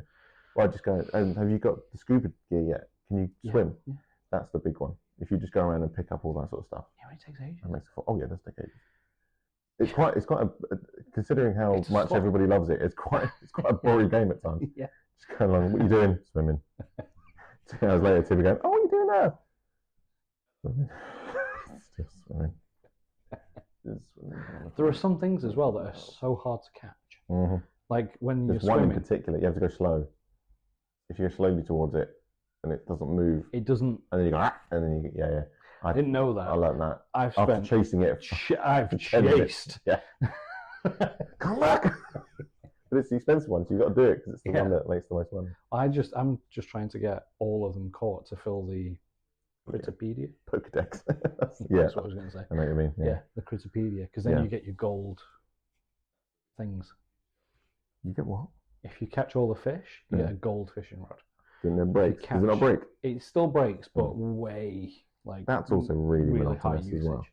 Well, just go. And have you got the scuba gear yet? Can you swim? Yeah. That's the big one. If you just go around and pick up all that sort of stuff. Yeah, it takes ages. Oh yeah, that's take ages. It's quite considering how much everybody loves it. It's quite a boring game at times. Yeah. Just kind of like, what are you doing? Swimming. 2 hours later, Timmy going, oh, what are you doing now? Swimming. Still swimming. There are some things as well that are so hard to catch. Mm-hmm. Like when There's you're one swimming. in particular, you have to go slow. If you go slowly towards it and it doesn't move, it doesn't. And then you go, and then you yeah. I didn't know that. I learned that. After chasing it. I've chased. Yeah. Come back. But it's the expensive one, so you've got to do it because it's the one that makes the most money. I'm just trying to get all of them caught to fill the Critterpedia. Pokedex. That's what I was going to say. I know what you mean. Yeah, the Critterpedia, because then you get your gold things. You get what? If you catch all the fish, you get a gold fishing rod. Didn't it break? Does it not break? It still breaks, but way That's also really monotonous as well.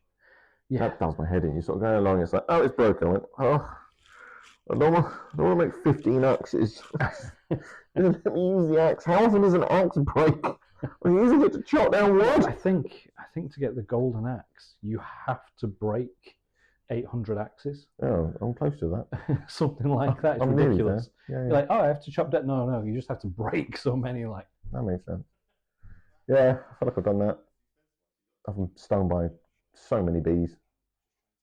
Yeah. That does my head in. You sort of go along, it's like, oh, it's broken. I went, oh, I don't want to make 15 axes. Let me use the axe. How often does an axe break? I'm using it to chop down wood. I think to get the golden axe, you have to break 800 axes. Oh, I'm close to that. Something like that. It's ridiculous. Yeah. You're like, oh, I have to chop that. No, you just have to break so many. Like that makes sense. Yeah, I feel like I've done that. I've been stung by so many bees,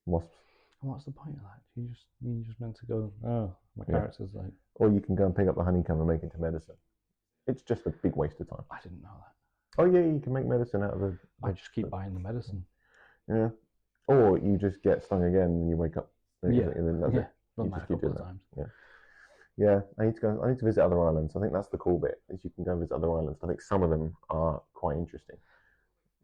wasps. And what's the point of that? You just meant to go. Oh, my character's like. Or you can go and pick up the honeycomb and make it into medicine. It's just a big waste of time. I didn't know that. Oh yeah, you can make medicine out of the. I just keep buying the medicine. Yeah. Or you just get stung again and you wake up. And then that's it. Done that a couple of times. Yeah. I need to visit other islands. I think that's the cool bit, is you can go and visit other islands. I think some of them are quite interesting.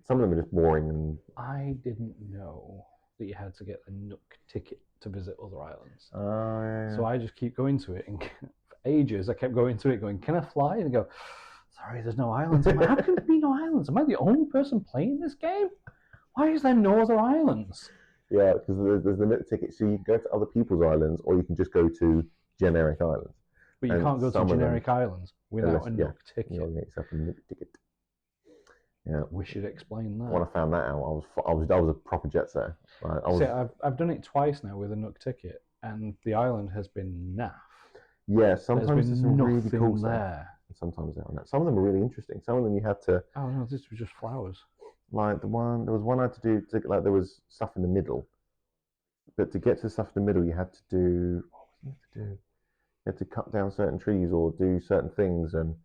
Some of them are just boring. And I didn't know that you had to get a Nook ticket to visit other islands. Yeah. So I just keep going to it, and for ages I kept going to it, going, "Can I fly?" And I go, "Sorry, there's no islands." I'm like, how can there be no islands? Am I the only person playing this game? Why is there no other islands? Yeah, because there's the Nook ticket, so you can go to other people's islands, or you can just go to generic islands. But you can't go to generic islands without a Nook ticket. You'll get yourself a Nook ticket. Yeah, we should explain that. When I found that out, I was a proper jet setter. See, I've done it twice now with a Nook ticket, and the island has been naff. Yeah, sometimes there's some really cool there. Sometimes they're on that. Some of them are really interesting. Some of them you had to. Oh no, this was just flowers. Like there was one I had to do. Like there was stuff in the middle, but to get to the stuff in the middle, you had to do. What was you have to do? You had to cut down certain trees or do certain things, and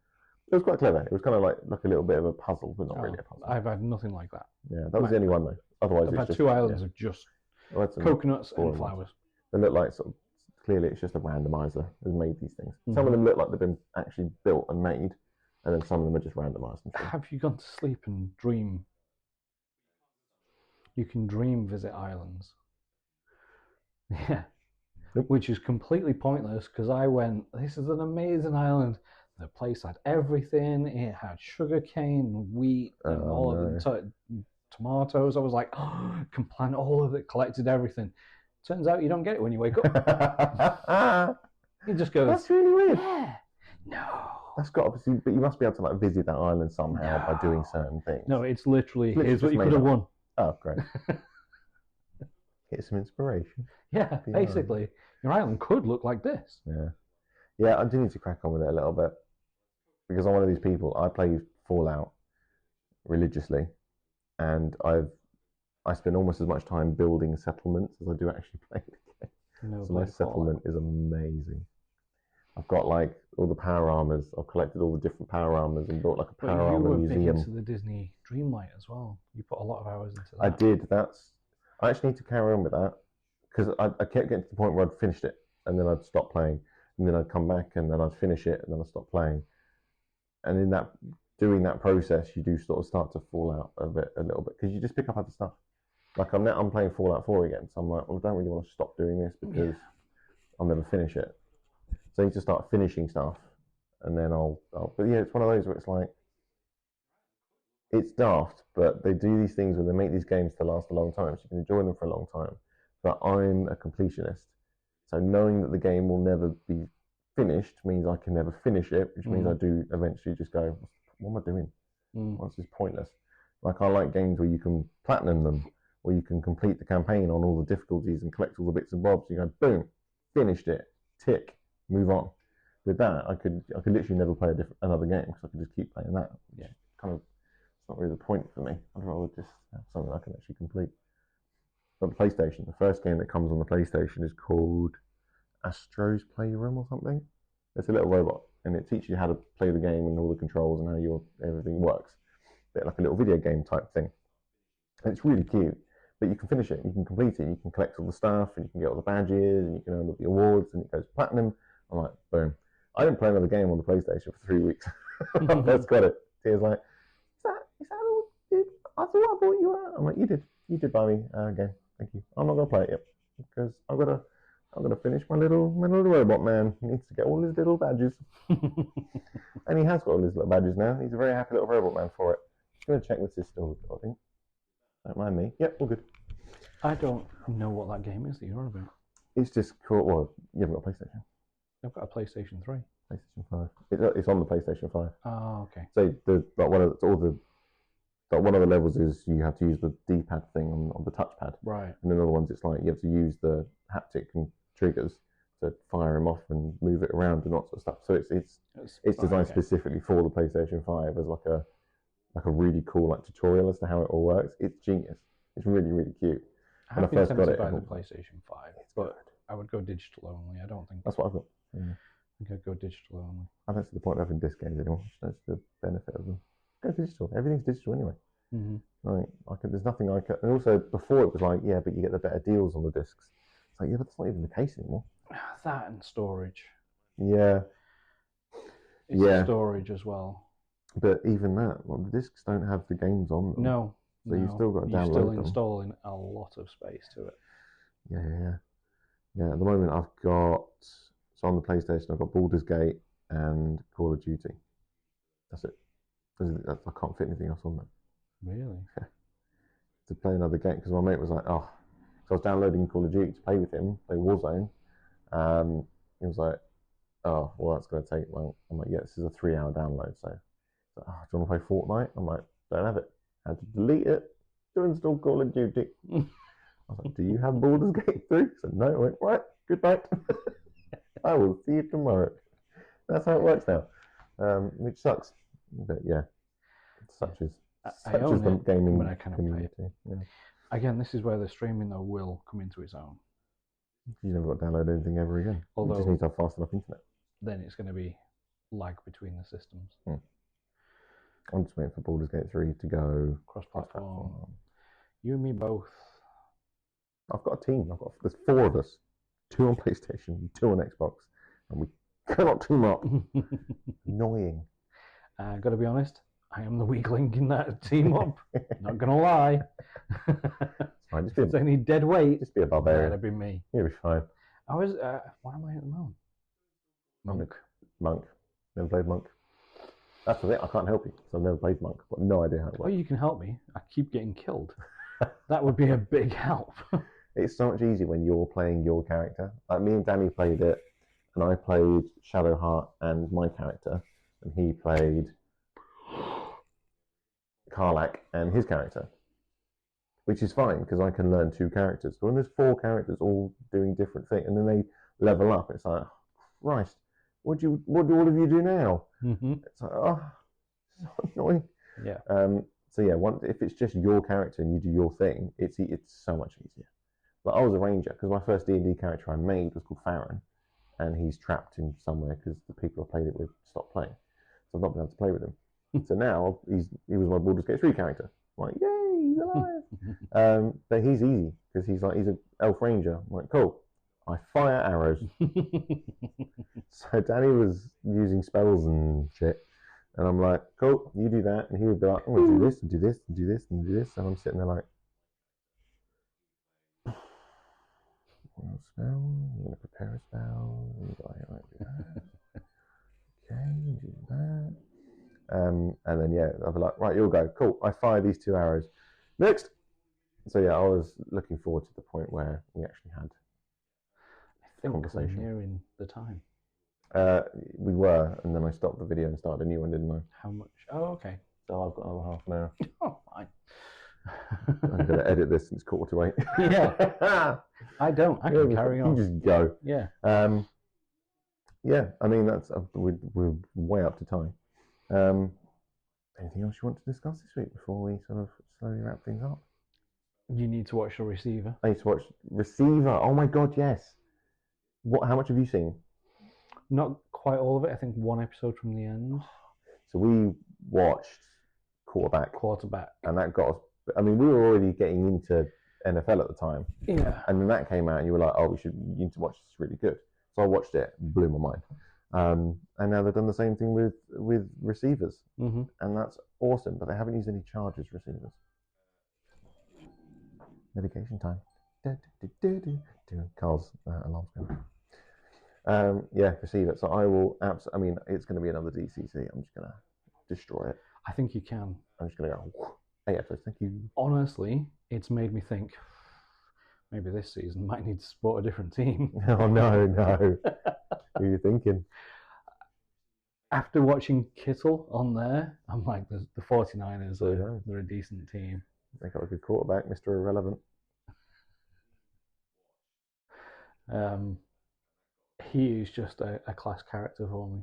it was quite clever. It was kind of like a little bit of a puzzle, but not really a puzzle. I've had nothing like that. Yeah, that was the only one though. Otherwise, I've had 2 islands of just coconuts and flowers. They look like sort of clearly it's just a randomizer has made these things. Some of them look like they've been actually built and made, and then some of them are just randomized. Have you gone to sleep and dream? You can dream visit islands. Yeah. Nope. Which is completely pointless because I went, this is an amazing island. The place had everything. It had sugarcane, wheat, and all of the tomatoes. I was like, oh, can plant all of it, collected everything. Turns out you don't get it when you wake up. It just goes, that's really weird. Yeah. No. That's got obviously, but you must be able to like visit that island somehow by doing certain things. No, it's literally here's what you could have won. Oh, great. Get some inspiration. Yeah, basically. Your island could look like this. Yeah, I do need to crack on with it a little bit. Because I'm one of these people, I play Fallout religiously. And I spend almost as much time building settlements as I do actually playing the game. So my settlement is amazing. I've got like all the power armors. I've collected all the different power armors and built like a power armor museum. You were big into the Disney Dreamlight as well. You put a lot of hours into that. I did. I actually need to carry on with that because I kept getting to the point where I'd finished it and then I'd stop playing and then I'd come back and then I'd finish it and then I'd stop playing. And in doing that process, you do sort of start to fall out a little bit because you just pick up other stuff. Like I'm playing Fallout 4 again, so I'm like, well, I don't really want to stop doing this because I'll never finish it. So I need to start finishing stuff, and then I'll. But yeah, it's one of those where it's like, it's daft, but they do these things where they make these games to last a long time, so you can enjoy them for a long time. But I'm a completionist, so knowing that the game will never be finished means I can never finish it, which means I do eventually just go, what am I doing? What's this pointless? Like, I like games where you can platinum them, where you can complete the campaign on all the difficulties and collect all the bits and bobs. You go, boom, finished it, tick, move on. With that, I could literally never play another game because I could just keep playing that. Yeah, kind of, it's not really the point for me. I'd rather just have something I can actually complete. But the PlayStation, the first game that comes on the PlayStation is called Astro's Playroom or something. It's a little robot, and it teaches you how to play the game and all the controls and how everything works. A bit like a little video game type thing. And it's really cute, but you can finish it, you can complete it, you can collect all the stuff, and you can get all the badges, and you can earn all the awards, and it goes platinum. I'm like, boom. I didn't play another game on the PlayStation for 3 weeks. I first got it. Tia's like, is that all? I thought I bought you out. I'm like, you did buy me a game. Thank you. I'm not gonna play it yet because I'm gonna finish my little robot man. He needs to get all his little badges, and he has got all his little badges now. He's a very happy little robot man for it. I'm gonna check this is still recording. Don't mind me. Yep, all good. I don't know what that game is that you're on about. It's just cool. Well, you haven't got a PlayStation. I've got a PlayStation 3. PlayStation 5. It's on the PlayStation 5. Oh, okay. So one of the levels is you have to use the D-pad thing on the touchpad. Right. And then other ones it's like you have to use the haptic and triggers to fire him off and move it around and all sorts of stuff. So it's designed specifically for the PlayStation 5 as like a really cool like tutorial as to how it all works. It's genius. It's really, really cute. I have been tempted to buy the PlayStation 5, but I would go digital only. I don't think that's what I've got. Yeah. I think I'd go digital only. I don't see the point of having disc games anymore. That's the benefit of them. Go digital. Everything's digital anyway. There's nothing I can. And also, before it was like, yeah, but you get the better deals on the discs. It's like, yeah, but that's not even the case anymore. That and storage. Yeah. It's storage as well. But even that, the discs don't have the games on them. No. So you've still got to download them. You're still installing a lot of space to it. Yeah, at the moment I've got, so on the PlayStation I've got Baldur's Gate and Call of Duty. That's it. I can't fit anything else on that. Really? Yeah. To play another game, because my mate was like, so I was downloading Call of Duty to play with him, play Warzone. He was like, oh, well, that's going to take, I'm like, yeah, this is a 3-hour download, so do you want to play Fortnite? I'm like, don't have it. I had to delete it to install Call of Duty. I was like, do you have Baldur's Gate 3? He said, no. I went, right, good night. I will see you tomorrow. That's how it works now, which sucks. But yeah, such is the gaming when I kind of community. Yeah. Again, this is where the streaming though will come into its own. You never got to download anything ever again. Although, you just need to have fast enough internet. Then it's going to be lag between the systems. I'm just waiting for Baldur's Gate 3 to go cross-platform. You and me both. I've got a team. There's 4 of us. 2 on PlayStation, 2 on Xbox, and we cannot team up. Annoying. Got to be honest, I am the weak link in that team up. Not gonna lie. Fine, if there's any dead weight, just be a barbarian. That'd be me. You'll be fine. I was. What am I at the moment? Monk. Never played Monk. That's the thing. I can't help you. So I've never played Monk. I've got no idea how it works. Oh, you can help me. I keep getting killed. That would be a big help. It's so much easier when you're playing your character. Like me and Danny played it, and I played Shadowheart and my character, and he played Karlach and his character, which is fine because I can learn 2 characters. But when there's 4 characters all doing different things, and then they level up, it's like, Christ, what do all of you do now? It's like, oh, so annoying. Yeah. So yeah, if it's just your character and you do your thing, it's so much easier. Like I was a ranger because my first D&D character I made was called Farron, and he's trapped in somewhere because the people I played it with stopped playing, so I've not been able to play with him. So now he was my Baldur's Gate 3 character. I'm like, yay, he's alive. But he's easy because he's an elf ranger. I'm like, cool. I fire arrows. So Danny was using spells and shit, and I'm like, cool, you do that, and he would be like, I'm gonna do this and do this and do this and do this, and I'm sitting there like, spell. I'm gonna prepare a spell. And do that. Okay, do that. And then I'll be like, right, you'll go. Cool. I fire these 2 arrows. Next. So I was looking forward to the point where we actually had conversation. We're nearing the time. We were, and then I stopped the video and started a new one, didn't I? How much? Oh, okay. So I've got another half an hour. Oh, fine. I'm going to edit this since 7:45. Yeah. I don't. I can carry on. You just go. Yeah. Yeah, I mean, that's we're way up to time. Anything else you want to discuss this week before we sort of slowly wrap things up? You need to watch The Receiver. I need to watch Receiver. Oh my God, yes. How much have you seen? Not quite all of it. I think one episode from the end. So we watched Quarterback. And that got us, I mean, we were already getting into NFL at the time. Yeah. And then that came out and you were like, oh, you need to watch this, it's really good. So I watched it, blew my mind. And now they've done the same thing with receivers. Mm-hmm. And that's awesome, but they haven't used any Chargers receivers. Medication time. Carl's alarm's going. Receiver. So I will I mean, it's going to be another DCC. I'm just going to destroy it. I think you can. I'm just going to go, hey, episodes, thank you. Honestly, it's made me think maybe this season might need to support a different team. Oh, no. Who are you thinking? After watching Kittle on there, I'm like, the 49ers, they're a decent team. They got a good quarterback, Mr. Irrelevant. He is just a class character for me.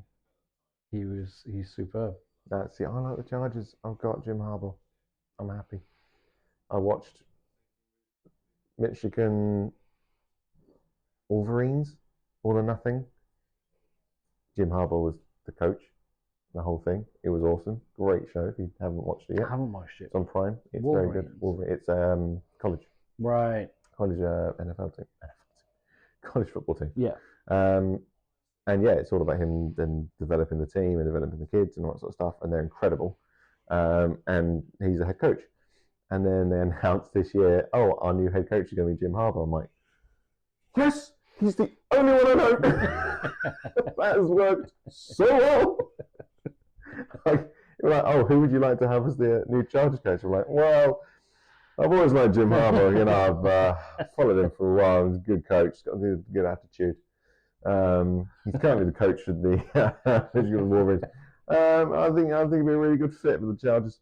He's superb. I like the Chargers. I've got Jim Harbaugh. I'm happy. I watched Michigan Wolverines, All or Nothing. Jim Harbaugh was the coach, the whole thing. It was awesome. Great show if you haven't watched it yet. I haven't watched it. It's on Prime. It's Wolverines. very good. Wolverine. It's college. Right. College NFL team. College football team. Yeah. And it's all about him then developing the team and developing the kids and all that sort of stuff. And they're incredible. And he's a head coach. And then they announced this year, our new head coach is going to be Jim Harbaugh. I'm like, yes, he's the only one I know. That has worked so well. You're like, who would you like to have as the new Chargers coach? I'm like, well, I've always liked Jim Harbaugh. I've followed him for a while. He's a good coach. He's got a good attitude. He's currently the coach of the Michigan Wolverines. I think he'd be a really good fit for the Chargers.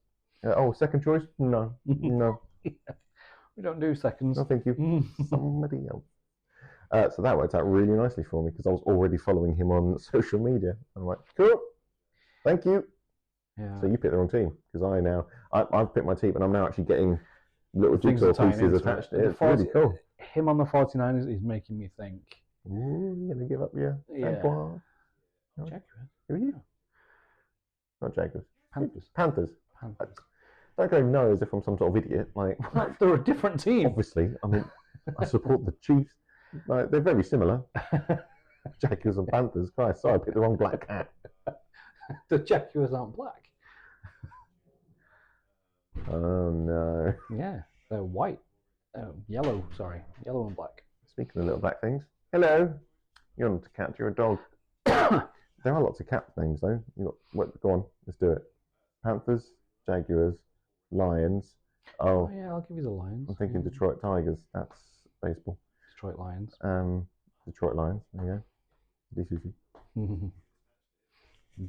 Second choice? No. We don't do seconds. No, thank you. Somebody else. So that worked out really nicely for me because I was already following him on social media. I'm like, cool. Thank you. Yeah. So you picked the wrong team because I've picked my team and I'm now actually getting little jigsaw pieces attached to it. It's really cool. Him on the 49ers is making me think. Ooh, you're going to give up your Jaguars. Who are you? Not Jaguars. Panthers. Don't go no as if I'm some sort of idiot. Like they're a different team. Obviously, I mean, I support the Chiefs. Like they're very similar. Jaguars and Panthers. Christ, sorry, I picked the wrong black cat. The Jaguars aren't black. Oh no. Yeah, they're white. Yellow and black. Speaking of little black things, hello. You're not a cat. You're a dog. There are lots of cat names though. Go on, let's do it. Panthers, Jaguars, Lions. Oh yeah, I'll give you the Lions. I'm thinking Detroit Tigers. That's baseball. Detroit Lions. Detroit Lions. There you go. DCC.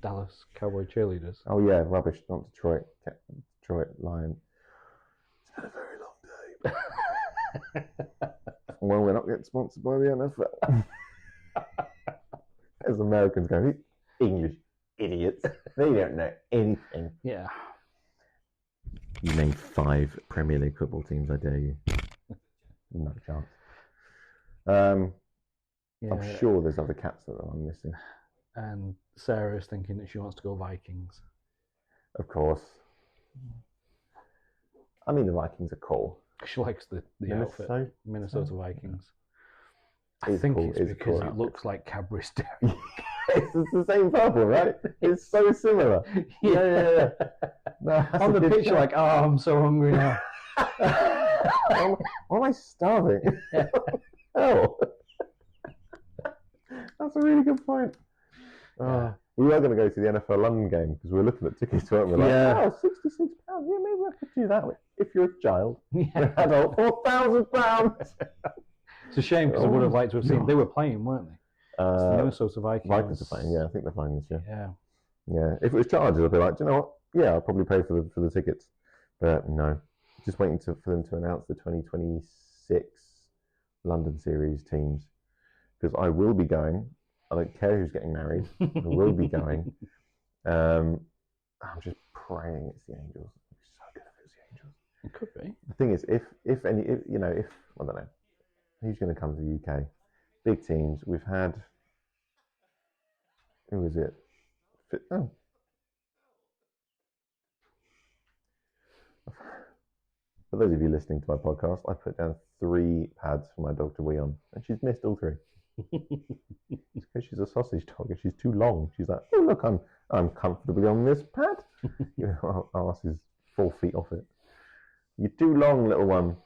Dallas Cowboy cheerleaders. Oh yeah, rubbish. Not Detroit. Detroit Lions. It's been a very long day. Well, we're not getting sponsored by the NFL. As Americans go, English idiots. They don't know anything. Yeah. You name 5 Premier League football teams, I dare you. No chance. I'm sure there's other cats that I'm missing. And Sarah's thinking that she wants to go Vikings. Of course. I mean, the Vikings are cool. She likes the outfit. Minnesota Vikings. I think it's because it looks like Cadbury's Dairy. It's the same purple, right? It's so similar. Yeah. No, on the picture, like, I'm so hungry now. Why am I starving? Hell. That's a really good point. We were going to go to the NFL London game because we were looking at tickets, weren't we? Like, Yeah. oh, £66. Yeah, maybe I could do that if you're a child. Yeah. An adult, £4,000. It's a shame because I would have liked to have seen. They were playing, weren't they? It's the Minnesota Vikings. Vikings are playing, yeah. I think they're playing this year. Yeah. Yeah. If it was Chargers, I'd be like, do you know what? Yeah, I'll probably pay for the tickets. But no. Just waiting for them to announce the 2026 London Series teams. Because I will be going. I don't care who's getting married. I will be going. I'm just praying it's the Angels. It'd be so good if it was the Angels. It could be. The thing is, if I don't know, who's going to come to the UK? Big teams. We've had. Who is it? Oh. For those of you listening to my podcast, I put down 3 pads for my dog to wee on, and she's missed all 3. It's because she's a sausage dog and she's too long. She's like, oh look, I'm comfortably on this pad. Our arse is 4 feet off it. You're too long, little one.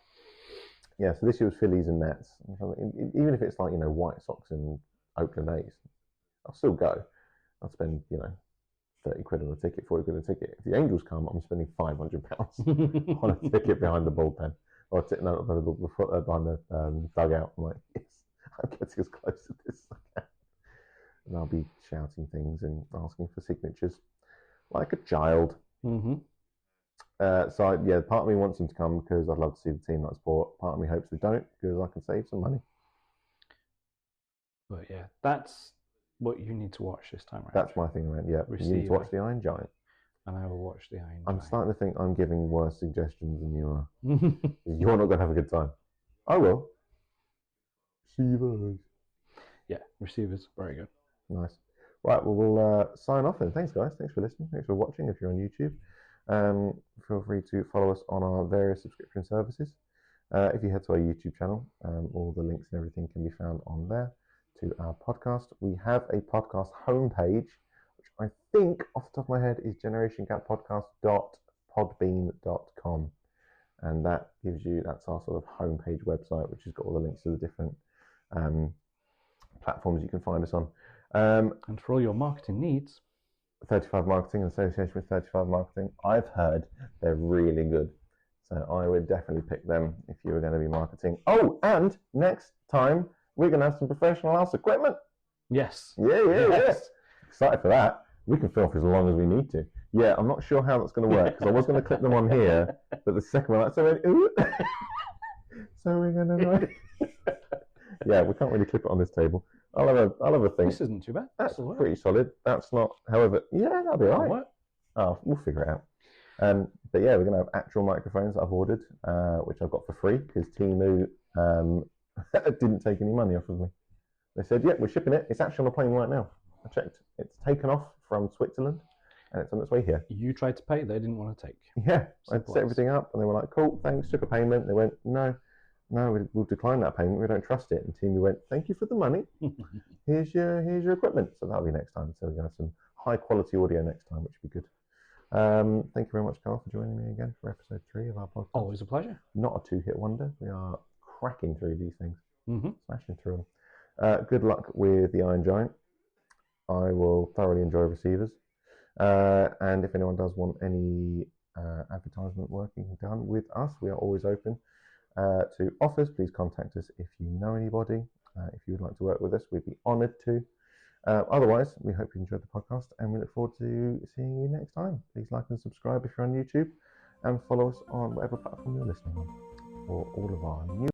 Yeah, so this year was Phillies and Nets. Even if it's like, White Sox and Oakland A's, I'll still go. I'll spend, 30 quid on a ticket, 40 quid on a ticket. If the Angels come, I'm spending £500 on a ticket behind the bullpen. Or behind the dugout. I'm like, yes, I'm getting as close to this as I can. And I'll be shouting things and asking for signatures like a child. Mm-hmm. So, part of me wants them to come because I'd love to see the team that I support. Part of me hopes they don't because I can save some money. But yeah, that's what you need to watch this time around. That's my thing, man. Yeah, you need to watch The Iron Giant. And I will watch The Iron Giant. I'm starting to think I'm giving worse suggestions than you are. You're not going to have a good time. I will. Receivers. Yeah, Receivers. Very good. Nice. Right, well, we'll sign off then. Thanks, guys. Thanks for listening. Thanks for watching if you're on YouTube. Feel free to follow us on our various subscription services. If you head to our YouTube channel, all the links and everything can be found on there to our podcast. We have a podcast homepage, which I think off the top of my head is generationgapodcast.podbean.com. And that's our sort of homepage website, which has got all the links to the different platforms you can find us on. And for all your marketing needs, 35 Marketing in association with 35 Marketing. I've heard they're really good. So I would definitely pick them if you were going to be marketing. Oh, and next time we're going to have some professional house equipment. Yes. Yes. Excited for that. We can film for as long as we need to. Yeah, I'm not sure how that's going to work because I was going to clip them on here, but the second one, so we're going to. Yeah, we can't really clip it on this table. I'll have a thing. This isn't too bad. That's pretty solid. That's not, however, yeah, that'll be all right. Oh, we'll figure it out. But yeah, we're going to have actual microphones that I've ordered, which I've got for free because Temu didn't take any money off of me. They said, yeah, we're shipping it. It's actually on a plane right now. I checked. It's taken off from Switzerland and it's on its way here. You tried to pay, they didn't want to take. Yeah, I set everything up and they were like, cool, thanks, took a payment. They went, no, we'll decline that payment. We don't trust it. And Temu went, thank you for the money. Here's your equipment. So that'll be next time. So we're going to have some high quality audio next time, which would be good. Thank you very much, Carl, for joining me again for episode 3 of our podcast. Always a pleasure. Not a 2-hit wonder. We are cracking through these things, smashing through them. Good luck with the Iron Giant. I will thoroughly enjoy Receivers. And if anyone does want any advertisement working done with us, we are always open to offers. Please contact us if you know anybody. If you would like to work with us, we'd be honoured to. Otherwise, we hope you enjoyed the podcast and we look forward to seeing you next time. Please like and subscribe if you're on YouTube and follow us on whatever platform you're listening on for all of our new